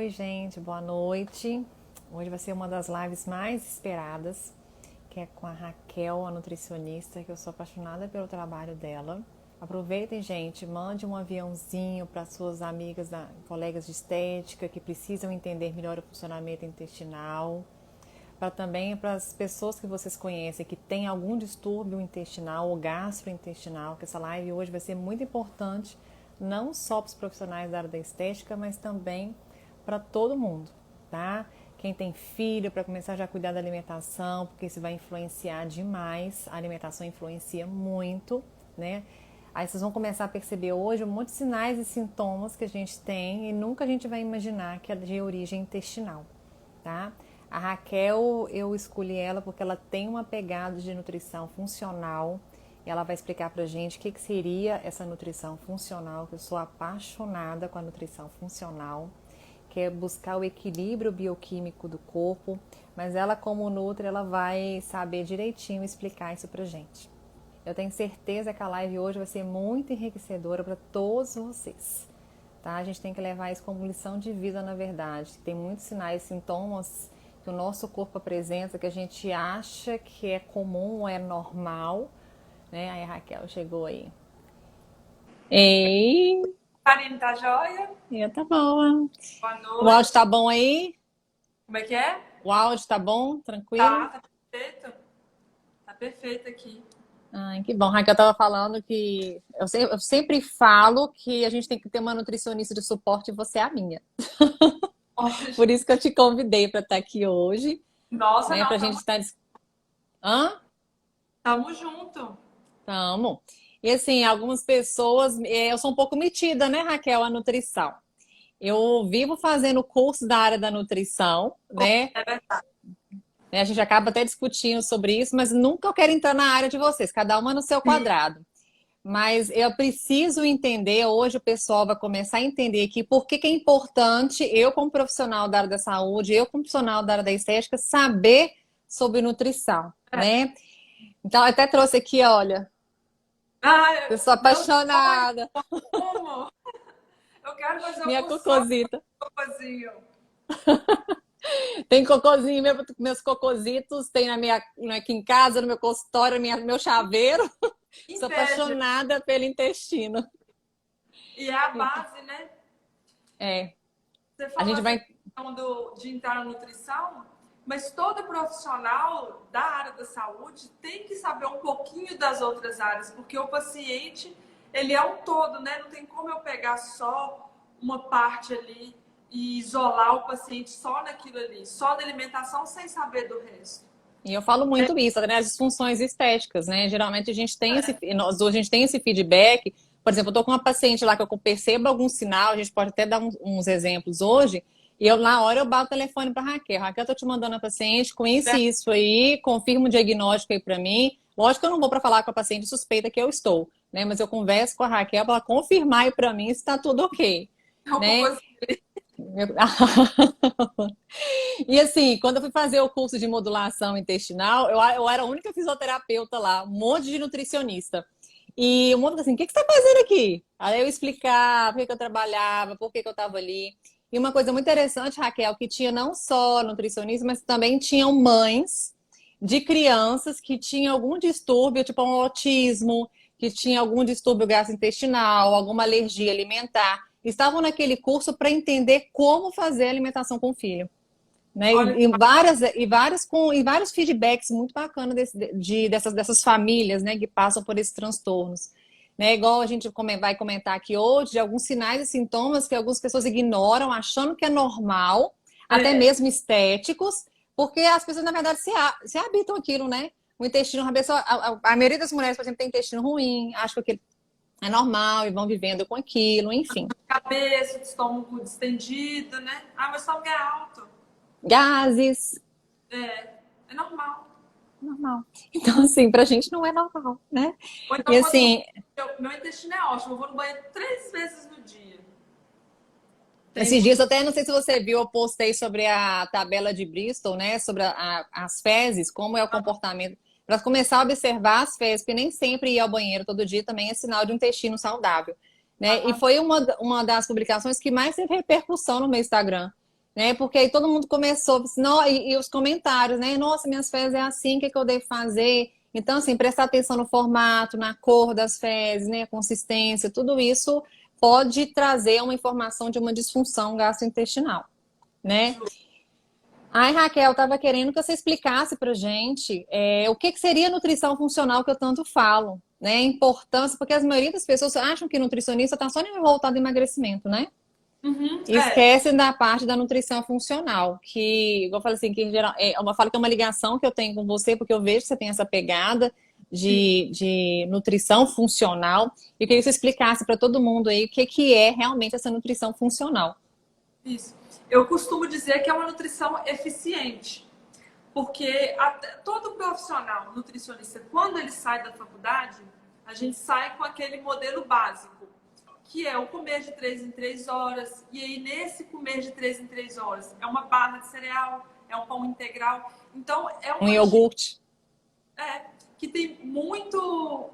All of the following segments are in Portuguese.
Oi, gente, boa noite. Hoje vai ser uma das lives mais esperadas, que é com a Raquel, a nutricionista, que eu sou apaixonada pelo trabalho dela. Aproveitem, gente, mande um aviãozinho para suas amigas, colegas de estética que precisam entender melhor o funcionamento intestinal, para as pessoas que vocês conhecem que têm algum distúrbio intestinal ou gastrointestinal, que essa live hoje vai ser muito importante, não só para os profissionais da área da estética, mas também para todo mundo, tá? Quem tem filho, para começar já a cuidar da alimentação, porque isso vai influenciar demais, a alimentação influencia muito, né? Aí vocês vão começar a perceber hoje um monte de sinais e sintomas que a gente tem e nunca a gente vai imaginar que é de origem intestinal, tá? A Raquel, eu escolhi ela porque ela tem uma pegada de nutrição funcional e ela vai explicar pra gente o que seria essa nutrição funcional, que eu sou apaixonada com a nutrição funcional, que é buscar o equilíbrio bioquímico do corpo, mas ela como nutri, ela vai saber direitinho explicar isso pra gente. Eu tenho certeza que a live hoje vai ser muito enriquecedora para todos vocês, tá? A gente tem que levar isso como lição de vida, na verdade. Tem muitos sinais, sintomas que o nosso corpo apresenta que a gente acha que é comum ou é normal, né? Aí a Raquel chegou aí. Ei! Karine, tá joia? Eu tá boa. Boa O áudio noite. tá bom aí? Como é que é? O áudio tá bom? Tranquilo? Tá perfeito. Tá perfeito aqui. Ai, que bom. Raquel tava falando que eu sempre falo que a gente tem que ter uma nutricionista de suporte e você é a minha. Hoje. Por isso que eu te convidei para estar aqui hoje, Nossa, né? Pra não, gente estar. Hã? tamo junto. Tamo. E assim, algumas pessoas. Eu sou um pouco metida, né, Raquel, a nutrição. Eu vivo fazendo curso da área da nutrição, né? É verdade. A gente acaba até discutindo sobre isso, mas nunca eu quero entrar na área de vocês, cada uma no seu quadrado. Mas eu preciso entender, hoje o pessoal vai começar a entender aqui por que é importante eu, como profissional da área da saúde, eu, como profissional da área da estética, saber sobre nutrição, né? Então, eu até trouxe aqui, olha, eu sou Meu sonho, apaixonada, como? Eu quero fazer o minha curso só cocosita. com cocôzinho. Tem cocôzinho, meus cocositos, tem aqui em casa, no meu consultório, meu chaveiro. Sou Inveja. apaixonada pelo intestino. E é a base, né? É, Você a falou gente essa vai. questão de entrar na nutrição, mas todo profissional da área da saúde tem que saber um pouquinho das outras áreas, porque o paciente, ele é um todo, né? Não tem como eu pegar só uma parte ali e isolar o paciente só naquilo ali, só da alimentação, sem saber do resto. E eu falo muito isso, né? As disfunções estéticas, né? Geralmente a gente tem esse feedback. Por exemplo, eu tô com uma paciente lá que eu percebo algum sinal, a gente pode até dar uns exemplos hoje, e eu na hora eu bato o telefone para Raquel. Raquel, eu tô te mandando a paciente com isso e isso aí, confirma o diagnóstico aí para mim. Lógico que eu não vou para falar com a paciente suspeita que eu estou, né? Mas eu converso com a Raquel para ela confirmar aí para mim se está tudo ok, É um né? cocô. E assim, quando eu fui fazer o curso de modulação intestinal, eu era a única fisioterapeuta lá, um monte de nutricionista. E o mundo assim, o que você está fazendo aqui? Aí eu explicar por que eu trabalhava, por que eu estava ali. E uma coisa muito interessante, Raquel, que tinha não só nutricionistas, mas também tinham mães de crianças que tinham algum distúrbio, tipo um autismo, que tinha algum distúrbio gastrointestinal, alguma alergia alimentar. Estavam naquele curso para entender como fazer alimentação com o filho, né? Olha, E vários feedbacks muito bacanas dessas famílias, né, que passam por esses transtornos. Né, igual a gente vai comentar aqui hoje, de alguns sinais e sintomas que algumas pessoas ignoram, achando que é normal, até é, mesmo estéticos, porque as pessoas, na verdade, se habitam aquilo, né? O intestino, a maioria das mulheres, por exemplo, tem intestino ruim, acham que aquilo é normal e vão vivendo com aquilo, enfim. cabeça, estômago distendido, né? Ah, meu estômago é alto. Gases, É, é normal. normal. Então, assim, pra gente não é normal, né? Ou E então, quando assim, meu intestino é ótimo, eu vou no banheiro 3 vezes no dia. Tem esses muito. dias até, não sei se você viu, eu postei sobre a tabela de Bristol, né? Sobre as fezes, como é o comportamento. Para começar a observar as fezes, porque nem sempre ir ao banheiro todo dia também é sinal de um intestino saudável. Né? E Exatamente. foi uma das publicações que mais teve repercussão no meu Instagram. né? Porque aí todo mundo começou, e os comentários, né? Nossa, minhas fezes é assim, o que que eu devo fazer? Então, assim, prestar atenção no formato, na cor das fezes, né? A consistência, tudo isso pode trazer uma informação de uma disfunção gastrointestinal, né? Ai, Raquel, estava querendo que você explicasse para gente o que seria nutrição funcional que eu tanto falo, né? A importância, porque a maioria das pessoas acham que nutricionista está só voltado ao emagrecimento, né? Uhum, E esquecem da parte da nutrição funcional, que, igual eu falei assim, que em geral, eu falo que é uma ligação que eu tenho com você, porque eu vejo que você tem essa pegada sim, de nutrição funcional, e eu queria que você explicasse para todo mundo aí o que é realmente essa nutrição funcional. isso. Eu costumo dizer que é uma nutrição eficiente, porque todo profissional nutricionista, quando ele sai da faculdade, a gente sai com aquele modelo básico, que é o comer de 3 em 3 horas. E aí, nesse comer de 3 em 3 horas, é uma barra de cereal, é um pão integral. Então, é Um uma dieta iogurte. que tem muito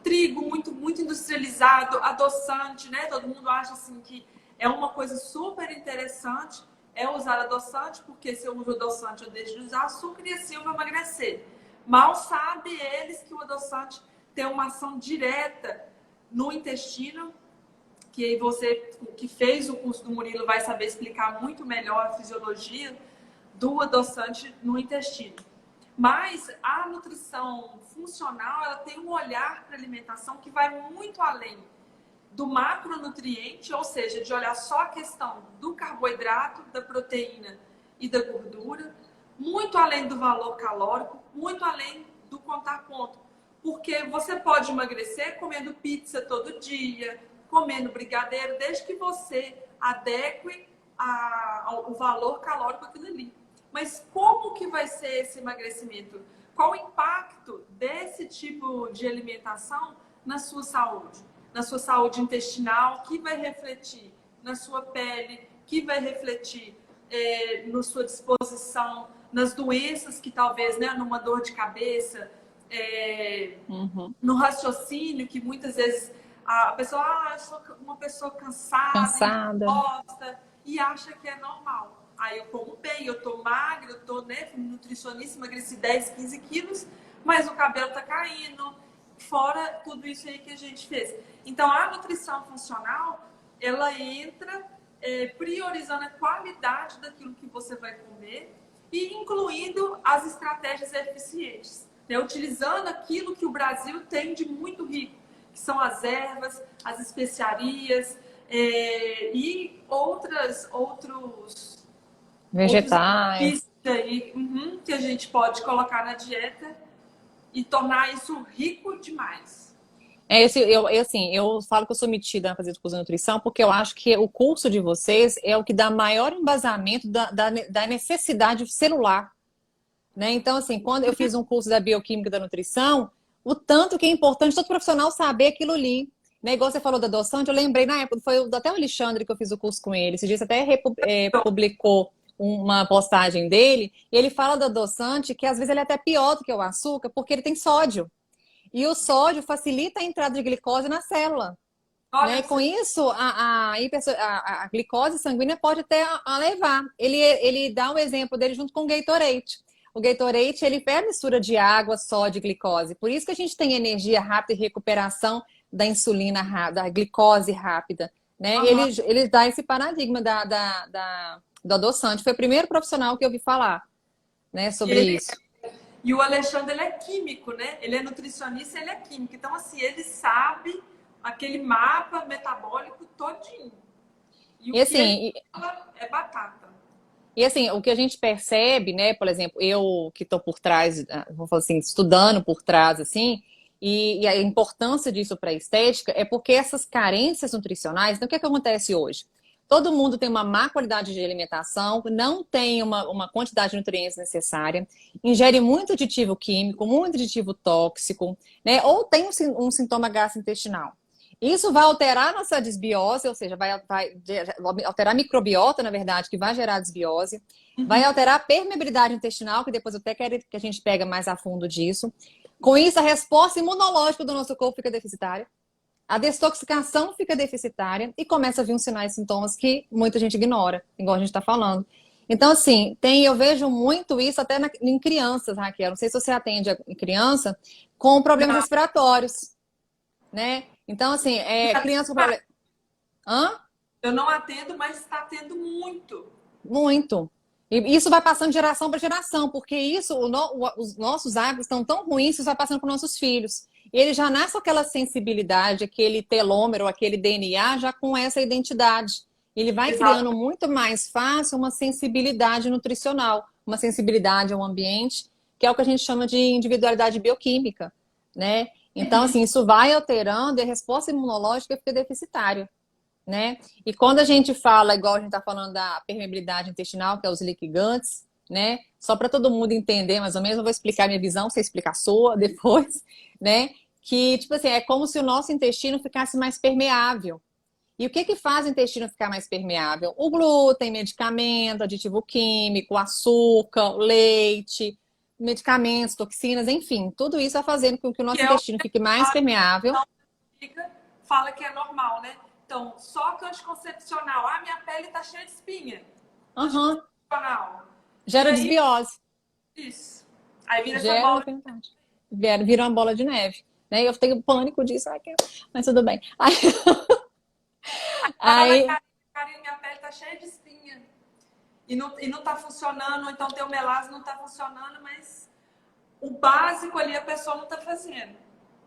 trigo, muito industrializado, adoçante, né? Todo mundo acha assim que é uma coisa super interessante é usar adoçante, porque se eu uso adoçante eu deixo de usar açúcar e assim eu vou emagrecer. Mal sabe eles que o adoçante tem uma ação direta no intestino, que aí você que fez o curso do Murilo vai saber explicar muito melhor a fisiologia do adoçante no intestino. Mas a nutrição funcional, ela tem um olhar para a alimentação que vai muito além do macronutriente, ou seja, de olhar só a questão do carboidrato, da proteína e da gordura, muito além do valor calórico, muito além do contar ponto. Porque você pode emagrecer comendo pizza todo dia, comendo brigadeiro, desde que você adeque o valor calórico daquilo ali. Mas como que vai ser esse emagrecimento? Qual o impacto desse tipo de alimentação na sua saúde? Na sua saúde intestinal, que vai refletir na sua pele, que vai refletir na sua disposição, nas doenças que talvez, né, numa dor de cabeça, no raciocínio, que muitas vezes a pessoa, eu sou uma pessoa cansada, Cansada. indisposta, e acha que é normal. Aí eu como bem, eu tô magra, eu tô, né, nutricionista, emagreci 10, 15 quilos, mas o cabelo tá caindo, fora tudo isso aí que a gente fez. Então, a nutrição funcional, ela entra priorizando a qualidade daquilo que você vai comer e incluindo as estratégias eficientes, né? Utilizando aquilo que o Brasil tem de muito rico, que são as ervas, as especiarias e outros Vegetais. benefícios aí, que a gente pode colocar na dieta e tornar isso rico demais. Eu falo que eu sou metida a fazer curso de nutrição porque eu acho que o curso de vocês é o que dá maior embasamento da necessidade celular, né? Então, assim, quando eu fiz um curso da bioquímica da nutrição, o tanto que é importante todo profissional saber aquilo ali. Né? Igual você falou da adoçante, eu lembrei na época, foi até o Alexandre que eu fiz o curso com ele. Esse dia você até publicou uma postagem dele, e ele fala do adoçante que às vezes ele é até pior do que o açúcar, porque ele tem sódio. E o sódio facilita a entrada de glicose na célula. Olha, Né? Com isso, a glicose sanguínea pode até levar. Ele dá um exemplo dele junto com o Gatorade. O Gatorade, ele é a mistura de água, sódio e glicose. Por isso que a gente tem energia rápida e recuperação da insulina, da glicose rápida. Né? uhum. Ele dá esse paradigma do adoçante. Foi o primeiro profissional que eu ouvi falar, né, E, sobre isso. e o Alexandre, ele é químico, né? Ele é nutricionista, ele é químico. Então, assim, ele sabe aquele mapa metabólico todinho. E o E que ele assim, fala é batata. E assim, o que a gente percebe, né, por exemplo, eu que estou por trás, vou falar assim, estudando por trás, assim, e a importância disso para a estética é porque essas carências nutricionais, então o que é que acontece hoje? Todo mundo tem uma má qualidade de alimentação, não tem uma quantidade de nutrientes necessária, ingere muito aditivo químico, muito aditivo tóxico, né? Ou tem um sintoma gastrointestinal. Isso vai alterar a nossa desbiose, ou seja, vai alterar a microbiota, na verdade, que vai gerar desbiose. Vai alterar a permeabilidade intestinal, que depois eu até quero que a gente pega mais a fundo disso. Com isso, a resposta imunológica do nosso corpo fica deficitária. A desintoxicação fica deficitária e começa a vir uns sinais e sintomas que muita gente ignora, igual a gente está falando. Então, assim, eu vejo muito isso até em crianças, Raquel. Não sei se você atende em criança com problemas Não, respiratórios, né? Então, assim, criança com problema. Hã? eu não atendo, mas está tendo muito. Muito. E isso vai passando de geração para geração, porque os nossos hábitos estão tão ruins que isso vai passando para os nossos filhos. Ele já nasce com aquela sensibilidade, aquele telômero, aquele DNA, já com essa identidade. Ele vai Exato. criando muito mais fácil uma sensibilidade nutricional, uma sensibilidade ao ambiente, que é o que a gente chama de individualidade bioquímica, né? Então, assim, isso vai alterando e a resposta imunológica fica deficitária, né? E quando a gente fala, igual a gente está falando da permeabilidade intestinal, que é os leaky guts, né? Só para todo mundo entender, mais ou menos, eu vou explicar minha visão, você explicar a sua depois, né? Que, tipo assim, é como se o nosso intestino ficasse mais permeável. E o que que faz o intestino ficar mais permeável? O glúten, medicamento, aditivo químico, açúcar, leite, medicamentos, toxinas, enfim, tudo isso vai fazendo com que o Que nosso é o intestino fique mais permeável. que fala que é normal, né? Então, só que anticoncepcional. Ah, minha pele tá cheia de espinha. Uhum. Anticoncepcional. E Gera aí, desbiose. isso. Aí vira essa Gera bola. enfermidade. Vira uma bola de neve. Né? E eu tenho pânico disso, mas tudo bem. Aí, Fala, aí, Karine, minha pele tá cheia de espinha. E não tá funcionando, ou então teu melasma não tá funcionando, mas o básico ali a pessoa não tá fazendo.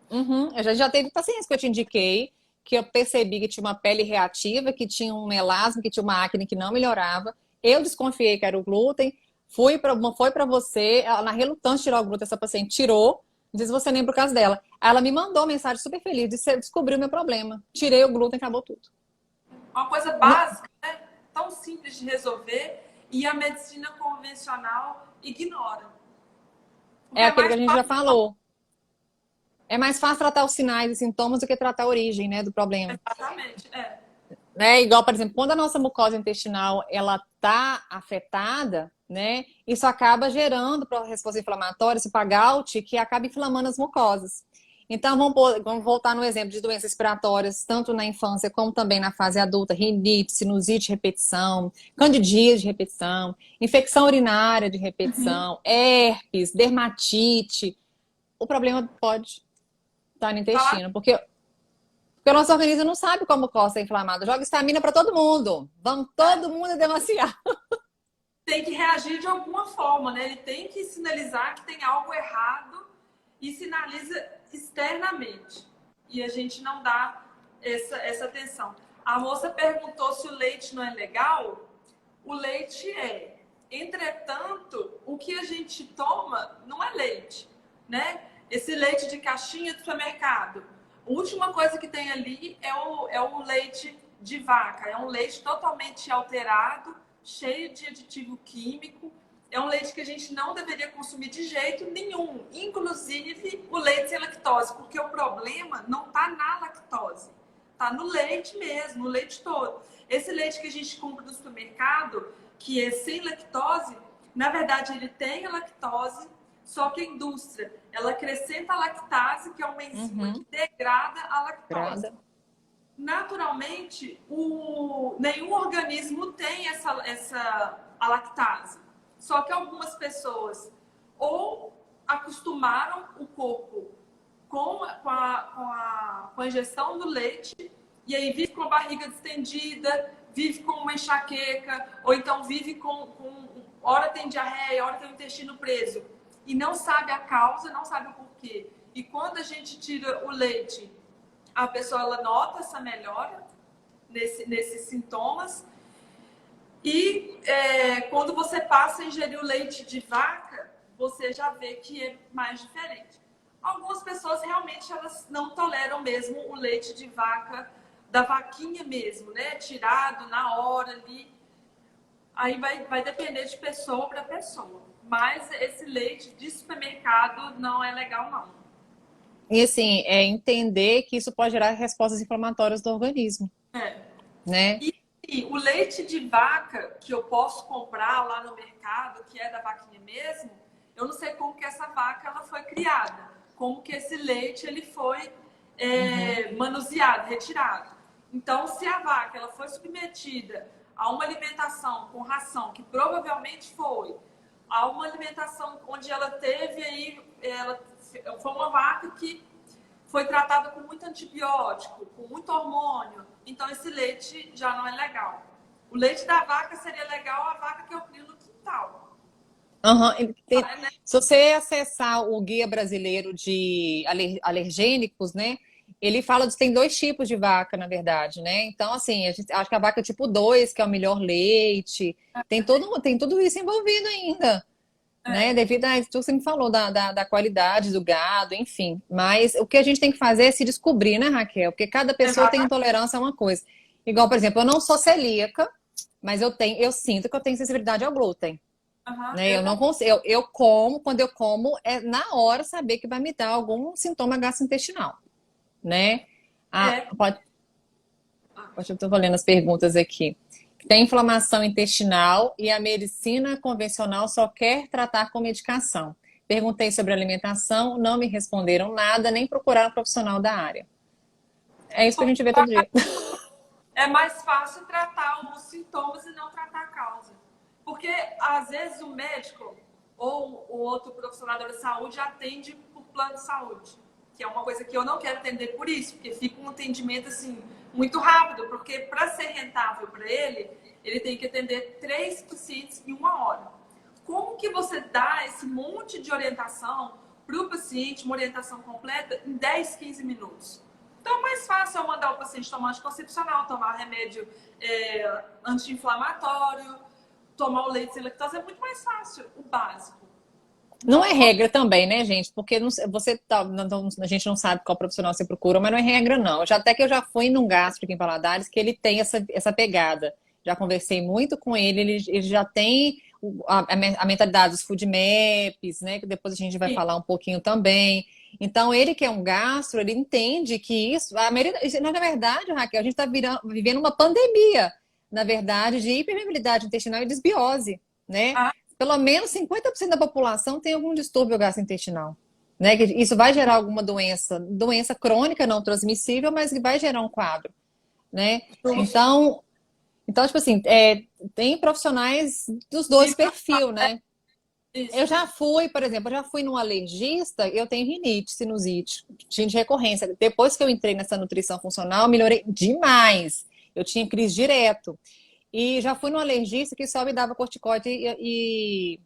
uhum, eu já teve pacientes que eu te indiquei, que eu percebi que tinha uma pele reativa, que tinha um melasma, que tinha uma acne que não melhorava. Eu desconfiei que era o glúten. Foi para você, ela, na relutância de tirar o glúten, essa paciente tirou. Não sei se você lembra o caso dela. Aí ela me mandou mensagem super feliz, disse: "Você descobriu o meu problema. Tirei o glúten, acabou tudo." Uma coisa Não- básica, né? Tão simples de resolver e a medicina convencional ignora. Porque É é aquilo que mais a gente já fácil. falou. É mais fácil tratar os sinais e sintomas do que tratar a origem, né, do problema. Exatamente. É. Né? Igual, por exemplo, quando a nossa mucosa intestinal ela tá afetada, né, isso acaba gerando para a resposta inflamatória, esse gout, que acaba inflamando as mucosas. Então, vamos voltar no exemplo de doenças respiratórias, tanto na infância como também na fase adulta, rinite, sinusite de repetição, candidíase de repetição, infecção urinária de repetição, herpes, dermatite. O problema pode estar no Falar intestino, porque o nosso organismo não sabe como o costa é inflamado. Joga estamina para todo mundo. Vamos, todo mundo é demasiado. tem que reagir de alguma forma, né? Ele tem que sinalizar que tem algo errado e sinaliza externamente. E a gente não dá essa atenção. A moça perguntou se o leite não é legal. O leite é. Entretanto, o que a gente toma não é leite, né? Esse leite de caixinha do supermercado. A última coisa que tem ali é o leite de vaca. É um leite totalmente alterado, cheio de aditivo químico. É um leite que a gente não deveria consumir de jeito nenhum, inclusive o leite sem lactose, porque o problema não está na lactose, está no leite mesmo, no leite todo. Esse leite que a gente compra no supermercado, que é sem lactose, na verdade ele tem a lactose, só que a indústria ela acrescenta a lactase, que é uma enzima que degrada a lactose. Grada. Naturalmente, nenhum organismo tem a lactase. Só que algumas pessoas ou acostumaram o corpo com a ingestão do leite e aí vive com a barriga distendida, vive com uma enxaqueca, ou então vive hora tem diarreia, hora tem o intestino preso e não sabe a causa, não sabe o porquê. E quando a gente tira o leite, a pessoa ela nota essa melhora nesses sintomas. E quando você passa a ingerir o leite de vaca, você já vê que é mais diferente. Algumas pessoas realmente elas não toleram mesmo o leite de vaca, da vaquinha mesmo, né? Tirado na hora ali. Aí vai depender de pessoa para pessoa. Mas esse leite de supermercado não é legal, não. E assim, é entender que isso pode gerar respostas inflamatórias do organismo, É. né? E o leite de vaca que eu posso comprar lá no mercado, que é da vaquinha mesmo, eu não sei como que essa vaca ela foi criada, como que esse leite ele foi Uhum. manuseado, retirado. Então, se a vaca ela foi submetida a uma alimentação com ração, que provavelmente a uma alimentação onde ela teve aí, foi uma vaca que foi tratada com muito antibiótico, com muito hormônio, então esse leite já não é legal. O leite da vaca seria legal a vaca que eu crio no quintal. Aham. Né? Se você acessar o Guia Brasileiro de Alergênicos, né? Ele fala que tem dois tipos de vaca, na verdade, né? Então, assim, a gente acha que a vaca tipo 2 que é o melhor leite, tem tudo isso envolvido ainda, né? É, Devido a isso que você me falou, da qualidade do gado, enfim. Mas o que a gente tem que fazer é se descobrir, né, Raquel? Porque cada pessoa tem exatamente. intolerância a uma coisa. Igual, por exemplo, eu não sou celíaca, mas eu sinto que eu tenho sensibilidade ao glúten. Uhum, Né? eu Eu não também. consigo, eu como, quando eu como, é na hora saber que vai me dar algum sintoma gastrointestinal, né? Ah, É. eu estou lendo as perguntas aqui. Tem inflamação intestinal e a medicina convencional só quer tratar com medicação. Perguntei sobre alimentação, não me responderam nada, nem procuraram um profissional da área. É isso que a gente vê todo dia. É mais fácil tratar os sintomas e não tratar a causa. Porque, às vezes, o médico ou o outro profissional da saúde atende por plano de saúde. Que é uma coisa que eu não quero atender por isso, porque fica um atendimento, assim, muito rápido. Porque, para ser rentável para ele, ele tem que atender 3 pacientes em 1 hora. Como que você dá esse monte de orientação para o paciente, uma orientação completa, em 10, 15 minutos? Então é mais fácil eu mandar o paciente tomar anticoncepcional, tomar remédio anti-inflamatório, tomar o leite sem lactose, é muito mais fácil, o básico. Não Então, é regra também, né, gente? Porque você tá, a gente não sabe qual profissional você procura, mas não é regra, não. Até que eu já fui num gastro em Valadares que ele tem essa pegada. Já conversei muito com ele já tem a mentalidade dos food maps, né? Que depois a gente vai sim, falar um pouquinho também. Então, ele que é um gastro, ele entende que a maioria, na verdade, Raquel, a gente está vivendo uma pandemia, na verdade, de hipermeabilidade intestinal e desbiose, né? ah, Pelo menos 50% da população tem algum distúrbio gastrointestinal. Né? Que isso vai gerar alguma doença crônica não transmissível, mas que vai gerar um quadro. Né? justo. Então tipo assim, tem profissionais dos dois Sim, perfil, né? Eu isso. já fui, por exemplo, eu já fui num alergista, eu tenho rinite, sinusite, tinha de recorrência. Depois que eu entrei nessa nutrição funcional, eu melhorei demais. Eu tinha crise direto. E já fui num alergista que só me dava corticoide e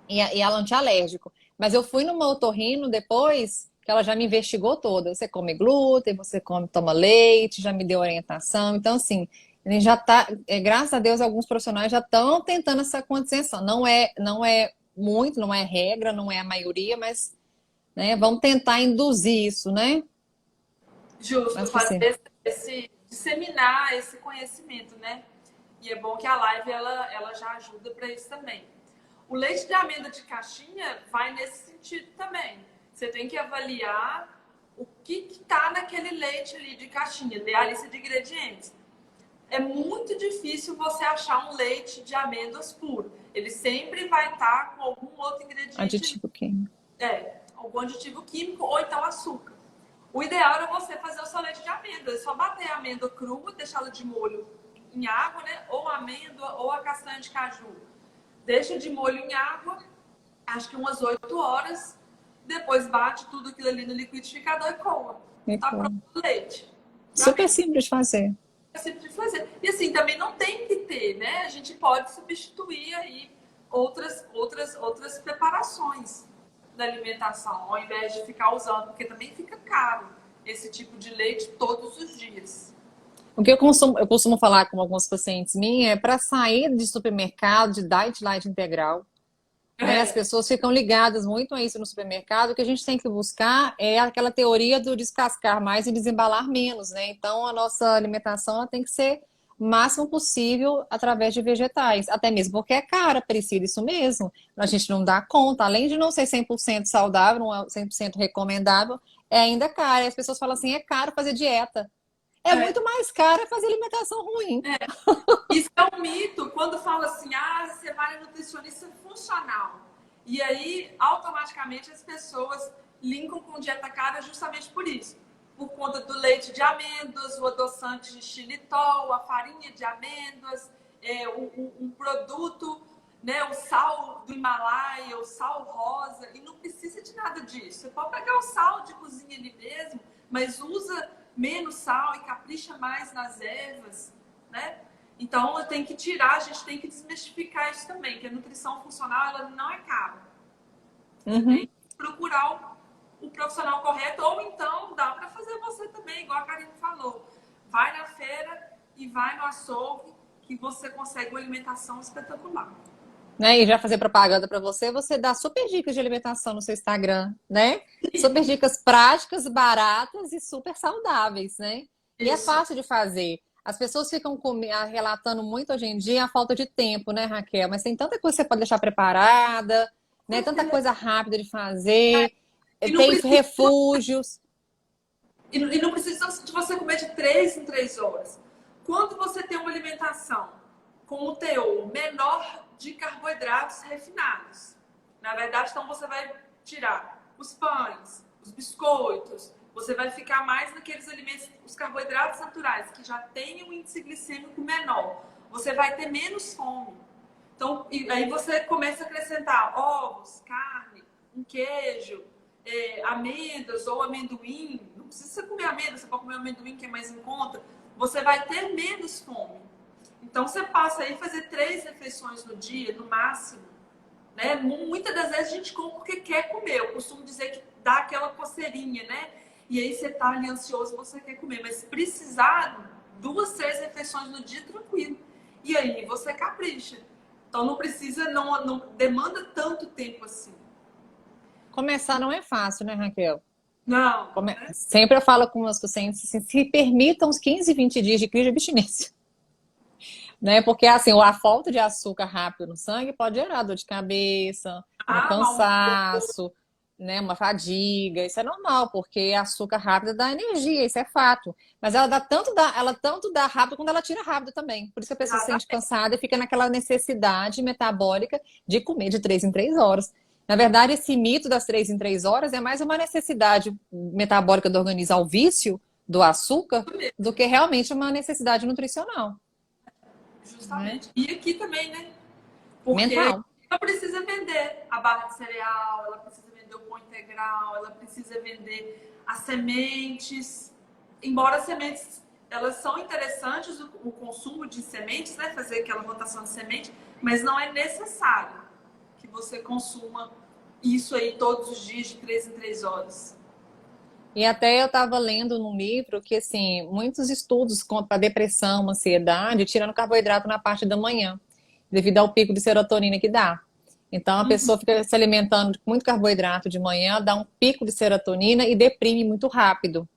ela antialérgico. Mas eu fui numa otorrino depois que ela já me investigou toda. Você come glúten, toma leite, já me deu orientação. Então, assim, a gente já tá, graças a Deus, alguns profissionais já estão tentando essa condição. Não é muito, não é regra, não é a maioria, mas né, vamos tentar induzir isso, né? Justo, Mas, assim, fazer disseminar esse conhecimento, né? E é bom que a live ela já ajuda para isso também. O leite de amêndoa de caixinha vai nesse sentido também. Você tem que avaliar o que está naquele leite ali de caixinha, ler a lista de ingredientes. É muito difícil você achar um leite de amêndoas puro. Ele sempre vai estar com algum outro ingrediente, aditivo químico. algum aditivo químico ou então açúcar. O ideal era você fazer o seu leite de amêndoa. É só bater a amêndoa crua, deixá-la de molho em água, né? Ou a amêndoa ou a castanha de caju. Deixa de molho em água, acho que umas 8 horas. Depois bate tudo aquilo ali no liquidificador e coa. Tá pronto o leite de Super amêndoa. simples de fazer. É simples de fazer. E assim, também não tem que ter, né? A gente pode substituir aí outras preparações da alimentação, ao invés de ficar usando, porque também fica caro esse tipo de leite todos os dias. O que eu costumo falar com alguns pacientes minhas é para sair de supermercado, de diet light integral, né? As É, pessoas ficam ligadas muito a isso no supermercado. O que a gente tem que buscar é aquela teoria do descascar mais e desembalar menos, né? Então, a nossa alimentação ela tem que ser o máximo possível através de vegetais, até mesmo porque é cara, precisa isso mesmo. A gente não dá conta, além de não ser 100% saudável, não é 100% recomendável, é ainda caro. E as pessoas falam assim, é caro fazer dieta. É é, muito mais caro fazer alimentação ruim. é. Isso é um mito quando fala assim, você vai no nutricionista funcional. E aí, automaticamente, as pessoas linkam com dieta cara justamente por isso. por conta do leite de amêndoas, o adoçante de xilitol, a farinha de amêndoas, um produto, né, o sal do Himalaia, o sal rosa, e não precisa de nada disso. Você pode pegar o sal de cozinha ali mesmo, mas usa menos sal e capricha mais nas ervas, né? Então, eu tenho que tirar, a gente tem que desmistificar isso também, que a nutrição funcional, ela não é cara. Você tem que procurar o profissional correto, ou então dá para fazer você também, igual a Karine falou. Vai na feira e vai no açougue, que você consegue uma alimentação espetacular. Né? E já fazer propaganda para você, você dá super dicas de alimentação no seu Instagram, né? Super dicas práticas, baratas e super saudáveis, né? E é Isso. fácil de fazer. As pessoas ficam relatando muito hoje em dia a falta de tempo, né, Raquel? Mas tem tanta coisa que você pode deixar preparada, né? Tanta coisa rápida de fazer, E não tem precisa, refúgios. e não precisa de você comer de 3 em 3 horas. Quando você tem uma alimentação com um teor menor de carboidratos refinados, na verdade, então você vai tirar os pães, os biscoitos, você vai ficar mais naqueles alimentos, os carboidratos naturais, que já têm um índice glicêmico menor. Você vai ter menos fome. Então, aí você começa a acrescentar ovos, carne, um queijo, amêndoas ou amendoim. Não precisa comer amêndoas, você pode comer amendoim, que é mais em conta. Você vai ter menos fome. Então, você passa aí a fazer 3 refeições no dia, no máximo. Né? Muitas das vezes a gente come porque quer comer. Eu costumo dizer que dá aquela coceirinha, né? E aí você tá ali ansioso, você quer comer. Mas se precisar, 2, 3 refeições no dia, tranquilo. E aí você capricha. Então não precisa, não demanda tanto tempo assim. Começar não é fácil, né, Raquel? Não, né? Sempre eu falo com meus pacientes assim, se permitam uns 15, 20 dias de crise de abstinência. Né? Porque assim, a falta de açúcar rápido no sangue pode gerar dor de cabeça, um Mal. cansaço, né? Uma fadiga. Isso é normal, porque açúcar rápido dá energia, isso é fato. Mas ela tanto dá rápido quando ela tira rápido também. Por isso que a pessoa se sente Exatamente. cansada e fica naquela necessidade metabólica de comer de 3 em 3 horas. Na verdade, esse mito das 3 em 3 horas é mais uma necessidade metabólica do organismo ao vício do açúcar do que realmente uma necessidade nutricional, né? Justamente. E aqui também, né? Porque Mental. ela precisa vender a barra de cereal, ela precisa vender o pão integral, ela precisa vender as sementes. Embora as sementes, elas são interessantes, o consumo de sementes, né? Fazer aquela rotação de semente, mas não é necessário que você consuma isso aí todos os dias, de 3 em 3 horas. E até eu estava lendo num livro que, assim, muitos estudos contra a depressão, ansiedade, tirando carboidrato na parte da manhã, devido ao pico de serotonina que dá. Então, a pessoa fica se alimentando com muito carboidrato de manhã, dá um pico de serotonina e deprime muito rápido.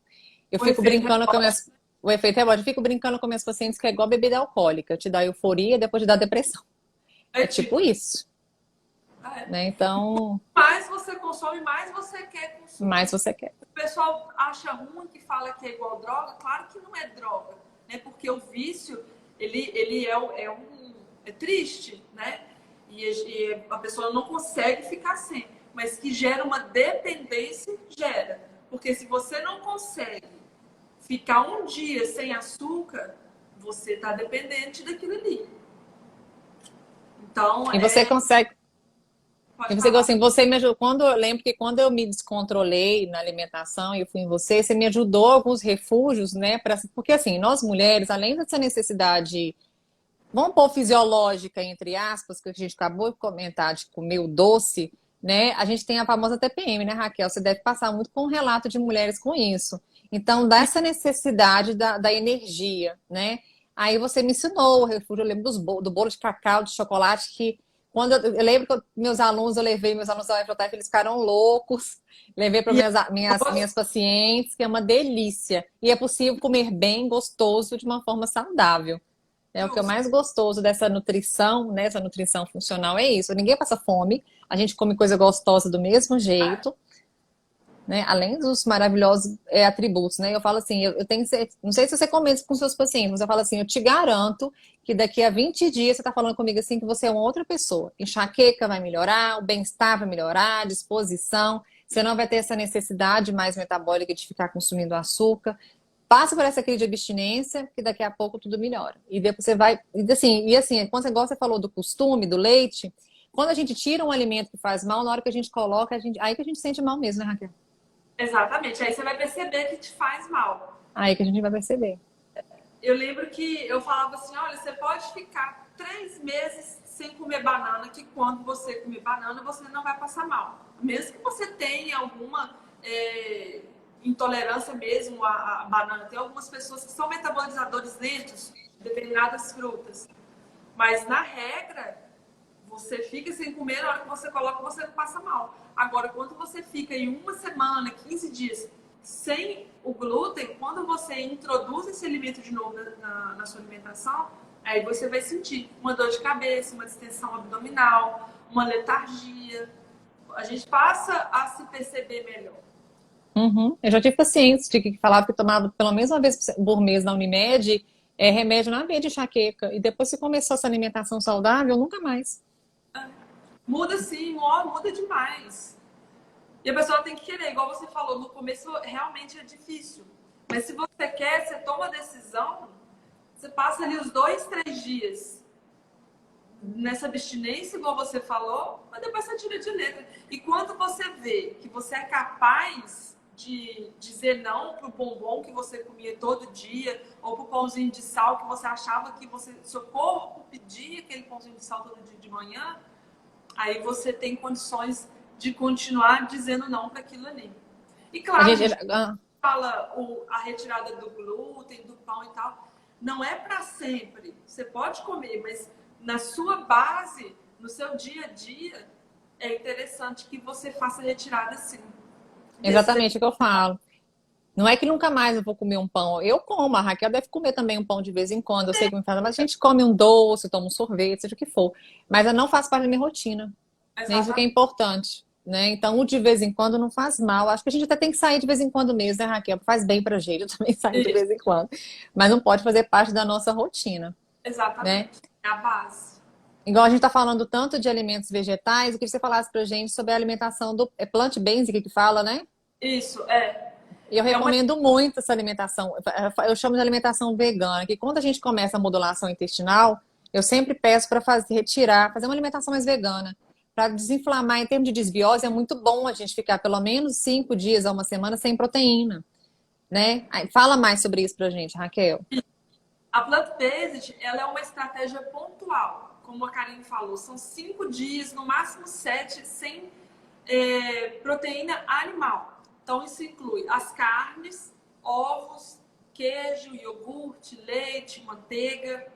Eu O fico efeito brincando com rebote minhas... O efeito rebote, eu fico brincando com meus pacientes que é igual bebida alcoólica, te dá euforia depois te dá depressão. é É tipo tipo, isso, né? Então, mais você consome, mais você quer consumir. mais você quer. O pessoal acha ruim que fala que é igual droga. Claro que não é droga, né? Porque o vício, ele é triste, né? E a pessoa não consegue ficar sem. Mas que gera uma dependência, gera. Porque se você não consegue ficar um dia sem açúcar, você está dependente daquilo ali. Então, E você consegue. E pode você, falar. assim, você me ajudou. Eu lembro que quando eu me descontrolei na alimentação e eu fui em você, você me ajudou alguns refúgios, né? Porque assim, nós mulheres, além dessa necessidade, vamos pôr fisiológica, entre aspas, que a gente acabou de comentar, de comer o doce, né? A gente tem a famosa TPM, né, Raquel? Você deve passar muito com um relato de mulheres com isso. Então, dá essa necessidade da energia, né? Aí você me ensinou o refúgio, eu lembro do bolo de cacau, de chocolate, que quando eu lembro que eu levei meus alunos ao FJF, eles ficaram loucos. Levei para E minhas pacientes, que é uma delícia. E é possível comer bem, gostoso, de uma forma saudável. É o que é mais gostoso dessa nutrição, né? Essa nutrição funcional é isso. Ninguém passa fome, a gente come coisa gostosa do mesmo jeito, né? Além dos maravilhosos atributos, né? Eu falo assim, eu tenho, não sei se você comenta com seus pacientes, mas eu falo assim, eu te garanto que daqui a 20 dias você está falando comigo assim que você é uma outra pessoa. Enxaqueca vai melhorar, o bem-estar vai melhorar, a disposição. você não vai ter essa necessidade mais metabólica de ficar consumindo açúcar. Passa por essa crise de abstinência, que daqui a pouco tudo melhora. E depois você vai. E assim, quando você falou do costume, do leite, quando a gente tira um alimento que faz mal, na hora que a gente coloca, aí que a gente sente mal mesmo, né, Raquel? Exatamente. Aí você vai perceber que te faz mal. Aí que a gente vai perceber. Eu lembro que eu falava assim, olha, você pode ficar 3 meses sem comer banana, que quando você comer banana, você não vai passar mal. Mesmo que você tenha alguma intolerância mesmo à banana. Tem algumas pessoas que são metabolizadores lentos de determinadas frutas. Mas, na regra, você fica sem comer, na hora que você coloca, você não passa mal. Agora, quando você fica em uma semana, 15 dias, sem o glúten, quando você introduz esse alimento de novo na sua alimentação, aí você vai sentir uma dor de cabeça, uma distensão abdominal, uma letargia. A gente passa a se perceber melhor. Uhum. Eu já tive pacientes de que falavam que tomava pelo menos uma vez por mês na Unimed remédio na veia de enxaqueca. E depois que começou essa alimentação saudável, nunca mais. Muda sim, ó, muda demais. E a pessoa tem que querer, igual você falou, no começo realmente é difícil. Mas se você quer, você toma a decisão, você passa ali os 2, 3 dias nessa abstinência, igual você falou, mas depois você tira de letra. E quando você vê que você é capaz de dizer não pro bombom que você comia todo dia, ou pro pãozinho de sal que você achava que seu corpo pedia aquele pãozinho de sal todo dia de manhã, aí você tem condições de continuar dizendo não para aquilo ali. E A claro, a gente, gente fala a retirada do glúten, do pão e tal, não é para sempre. Você pode comer, mas na sua base, no seu dia a dia, é interessante que você faça retirada sim. exatamente o que eu falo. Não é que nunca mais eu vou comer um pão. Eu como, a Raquel deve comer também um pão de vez em quando. Eu sei que me fala, mas a gente come um doce, toma um sorvete, seja o que for. Mas eu não faço parte da minha rotina. Né? Isso que é Exatamente. importante. Né? Então, o de vez em quando não faz mal. Acho que a gente até tem que sair de vez em quando mesmo, né, Raquel? Faz bem pra gente, eu também saio de Isso, vez em quando. Mas não pode fazer parte da nossa rotina, né? exatamente. É a base. Igual a gente está falando tanto de alimentos vegetais, eu queria que você falasse pra gente sobre a alimentação do plant-based que fala, né? Isso, é. E eu É uma. recomendo muito essa alimentação. Eu chamo de alimentação vegana, que quando a gente começa a modulação intestinal, eu sempre peço para fazer uma alimentação mais vegana. Para desinflamar, em termos de desbiose, é muito bom a gente ficar pelo menos 5 dias a uma semana sem proteína, né? Fala mais sobre isso pra gente, Raquel. A plant-based, ela é uma estratégia pontual, como a Karine falou, são 5 dias, no máximo 7, sem proteína animal. Então, isso inclui as carnes, ovos, queijo, iogurte, leite, manteiga.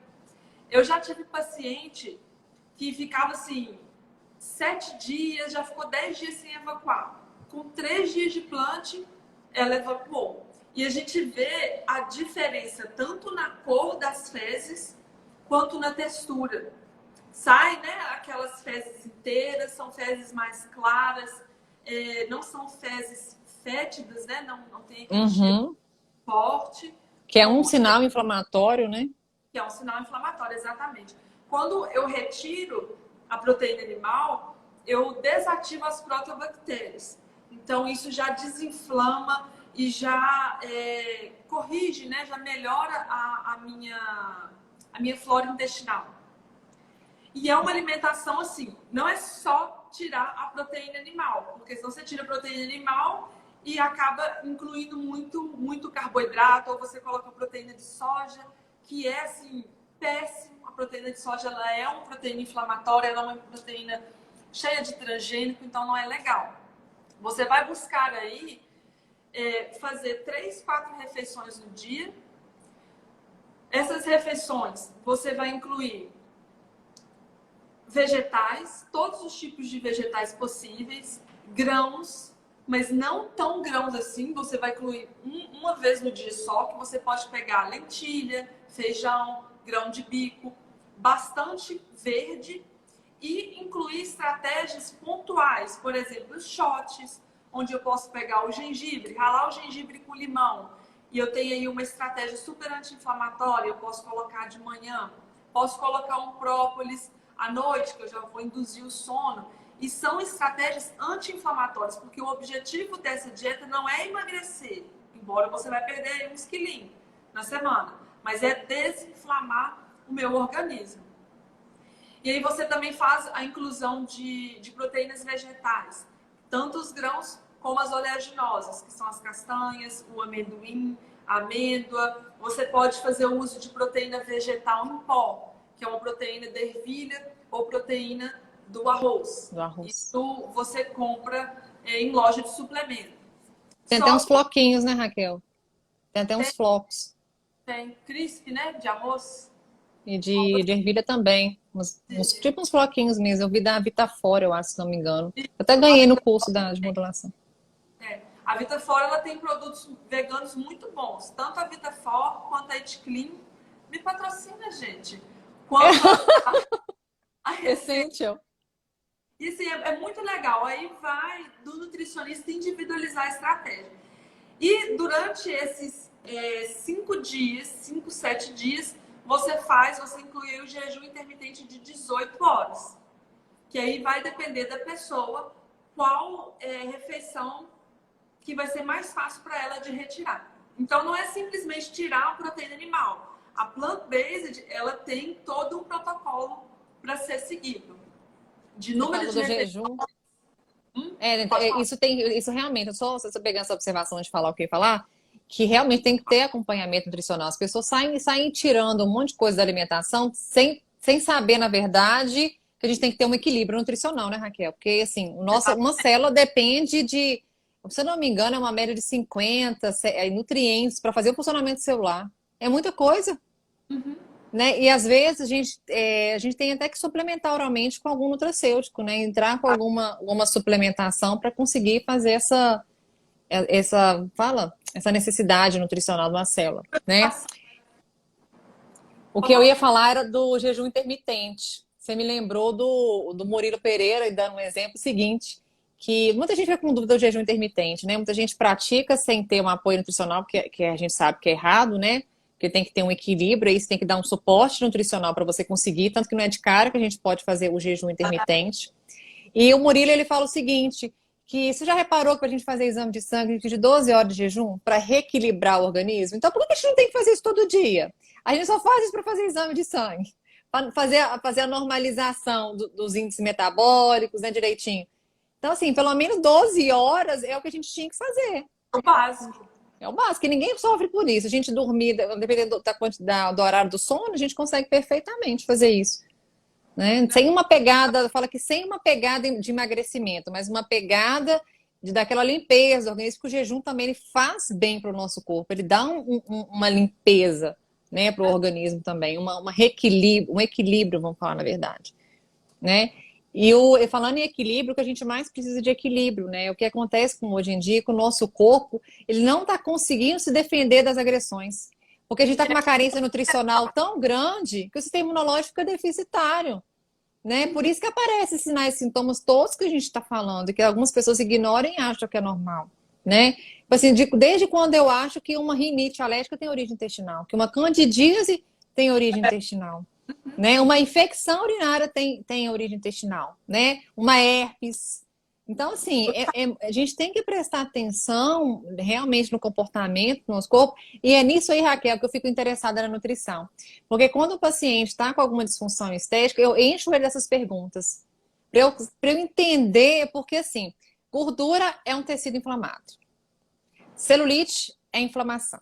Eu já tive paciente que ficava assim, 7 dias, já ficou 10 dias sem evacuar. Com 3 dias de plant, ela evacuou. E a gente vê a diferença tanto na cor das fezes quanto na textura. Sai, né, aquelas fezes inteiras, são fezes mais claras, não são fezes fétidas, né, não tem aquele cheiro Uhum. forte. Que é um sinal inflamatório, né? Que é um sinal inflamatório, exatamente. Quando eu retiro a proteína animal, eu desativo as proteobactérias. Então, isso já desinflama e já corrige, né? Já melhora a minha flora intestinal. E é uma alimentação assim, não é só tirar a proteína animal, porque senão você tira a proteína animal e acaba incluindo muito carboidrato, ou você coloca proteína de soja, que é assim, péssimo. A proteína de soja, ela é uma proteína inflamatória, ela é uma proteína cheia de transgênico, então não é legal. Você vai buscar aí fazer 3, 4 refeições no dia. Essas refeições você vai incluir vegetais, todos os tipos de vegetais possíveis, grãos, mas não tão grãos assim. Você vai incluir uma vez no dia só, que você pode pegar lentilha, feijão, grão de bico, bastante verde e incluir estratégias pontuais, por exemplo, shots, onde eu posso pegar o gengibre, ralar o gengibre com limão, e eu tenho aí uma estratégia super anti-inflamatória, eu posso colocar de manhã, posso colocar um própolis à noite, que eu já vou induzir o sono. E são estratégias anti-inflamatórias, porque o objetivo dessa dieta não é emagrecer, embora você vai perder uns quilinhos na semana, mas é desinflamar o meu organismo. E aí você também faz a inclusão de proteínas vegetais, tanto os grãos como as oleaginosas, que são as castanhas, o amendoim, a amêndoa. Você pode fazer o uso de proteína vegetal em pó, que é uma proteína de ervilha ou proteína do arroz. Do arroz. Isso você compra em loja de suplemento. Tem até uns floquinhos, né, Raquel? Tem até uns flocos. Tem crisp, né, de arroz. E de ervilha também. Tipo uns floquinhos mesmo. Eu vi da Vitafora, eu acho, se não me engano. Eu até ganhei no curso de modulação. A Vitafora, ela tem produtos veganos muito bons. Tanto a Vitafora quanto a Eat Clean. Me patrocina, gente. Quanto a Essential. E assim, é muito legal. Aí vai do nutricionista individualizar a estratégia. E durante esses 5 dias, 5, 7 dias, você inclui o jejum intermitente de 18 horas. Que aí vai depender da pessoa qual refeição que vai ser mais fácil para ela de retirar. Então, não é simplesmente tirar a proteína animal. A plant-based, ela tem todo um protocolo para ser seguido. De número de jejum. Isso realmente, eu só pegando essa observação de falar o que eu ia falar, que realmente tem que ter acompanhamento nutricional. As pessoas saem tirando um monte de coisa da alimentação sem saber, na verdade, que a gente tem que ter um equilíbrio nutricional, né, Raquel? Porque, assim, uma célula depende de, se eu não me engano, é uma média de 50 nutrientes para fazer o funcionamento celular. É muita coisa. Né? E às vezes a gente tem até que suplementar oralmente com algum nutracêutico, né? Entrar com alguma suplementação para conseguir fazer essa necessidade nutricional de uma célula, né? O que eu ia falar era do jejum intermitente. Você me lembrou do Murilo Pereira, e dando um exemplo seguinte, que muita gente fica com dúvida do jejum intermitente, né? Muita gente pratica sem ter um apoio nutricional, que a gente sabe que é errado, né? Porque tem que ter um equilíbrio, aí você tem que dar um suporte nutricional para você conseguir, tanto que não é de cara que a gente pode fazer o jejum intermitente. E o Murilo, ele fala o seguinte, que você já reparou que para a gente fazer exame de sangue de 12 horas de jejum para reequilibrar o organismo? Então, por que a gente não tem que fazer isso todo dia? A gente só faz isso para fazer exame de sangue, para fazer a normalização dos índices metabólicos, né, direitinho. Então, assim, pelo menos 12 horas é o que a gente tinha que fazer. O básico. É o básico, e ninguém sofre por isso. A gente dormir, dependendo da quantidade, do horário do sono, a gente consegue perfeitamente fazer isso. Né? Sem uma pegada, fala que sem uma pegada de emagrecimento, mas uma pegada daquela limpeza do organismo, que o jejum também ele faz bem para o nosso corpo, ele dá uma limpeza, né, para o organismo também, um equilíbrio, vamos falar na verdade. Né? E falando em equilíbrio, o que a gente mais precisa de equilíbrio, né? O que acontece hoje em dia com o nosso corpo, ele não está conseguindo se defender das agressões. Porque a gente está com uma carência nutricional tão grande que o sistema imunológico fica deficitário. Né? Por isso que aparecem sinais e sintomas todos que a gente está falando, que algumas pessoas ignoram e acham que é normal. Né? Assim, desde quando eu acho que uma rinite alérgica tem origem intestinal, que uma candidíase tem origem intestinal. Né? Uma infecção urinária tem origem intestinal, né? Uma herpes. Então, assim, a gente tem que prestar atenção realmente no comportamento do nosso corpo, e é nisso aí, Raquel, que eu fico interessada na nutrição. Porque quando o paciente está com alguma disfunção estética, eu encho ele dessas perguntas, para eu entender, porque, assim, gordura é um tecido inflamado, celulite é inflamação,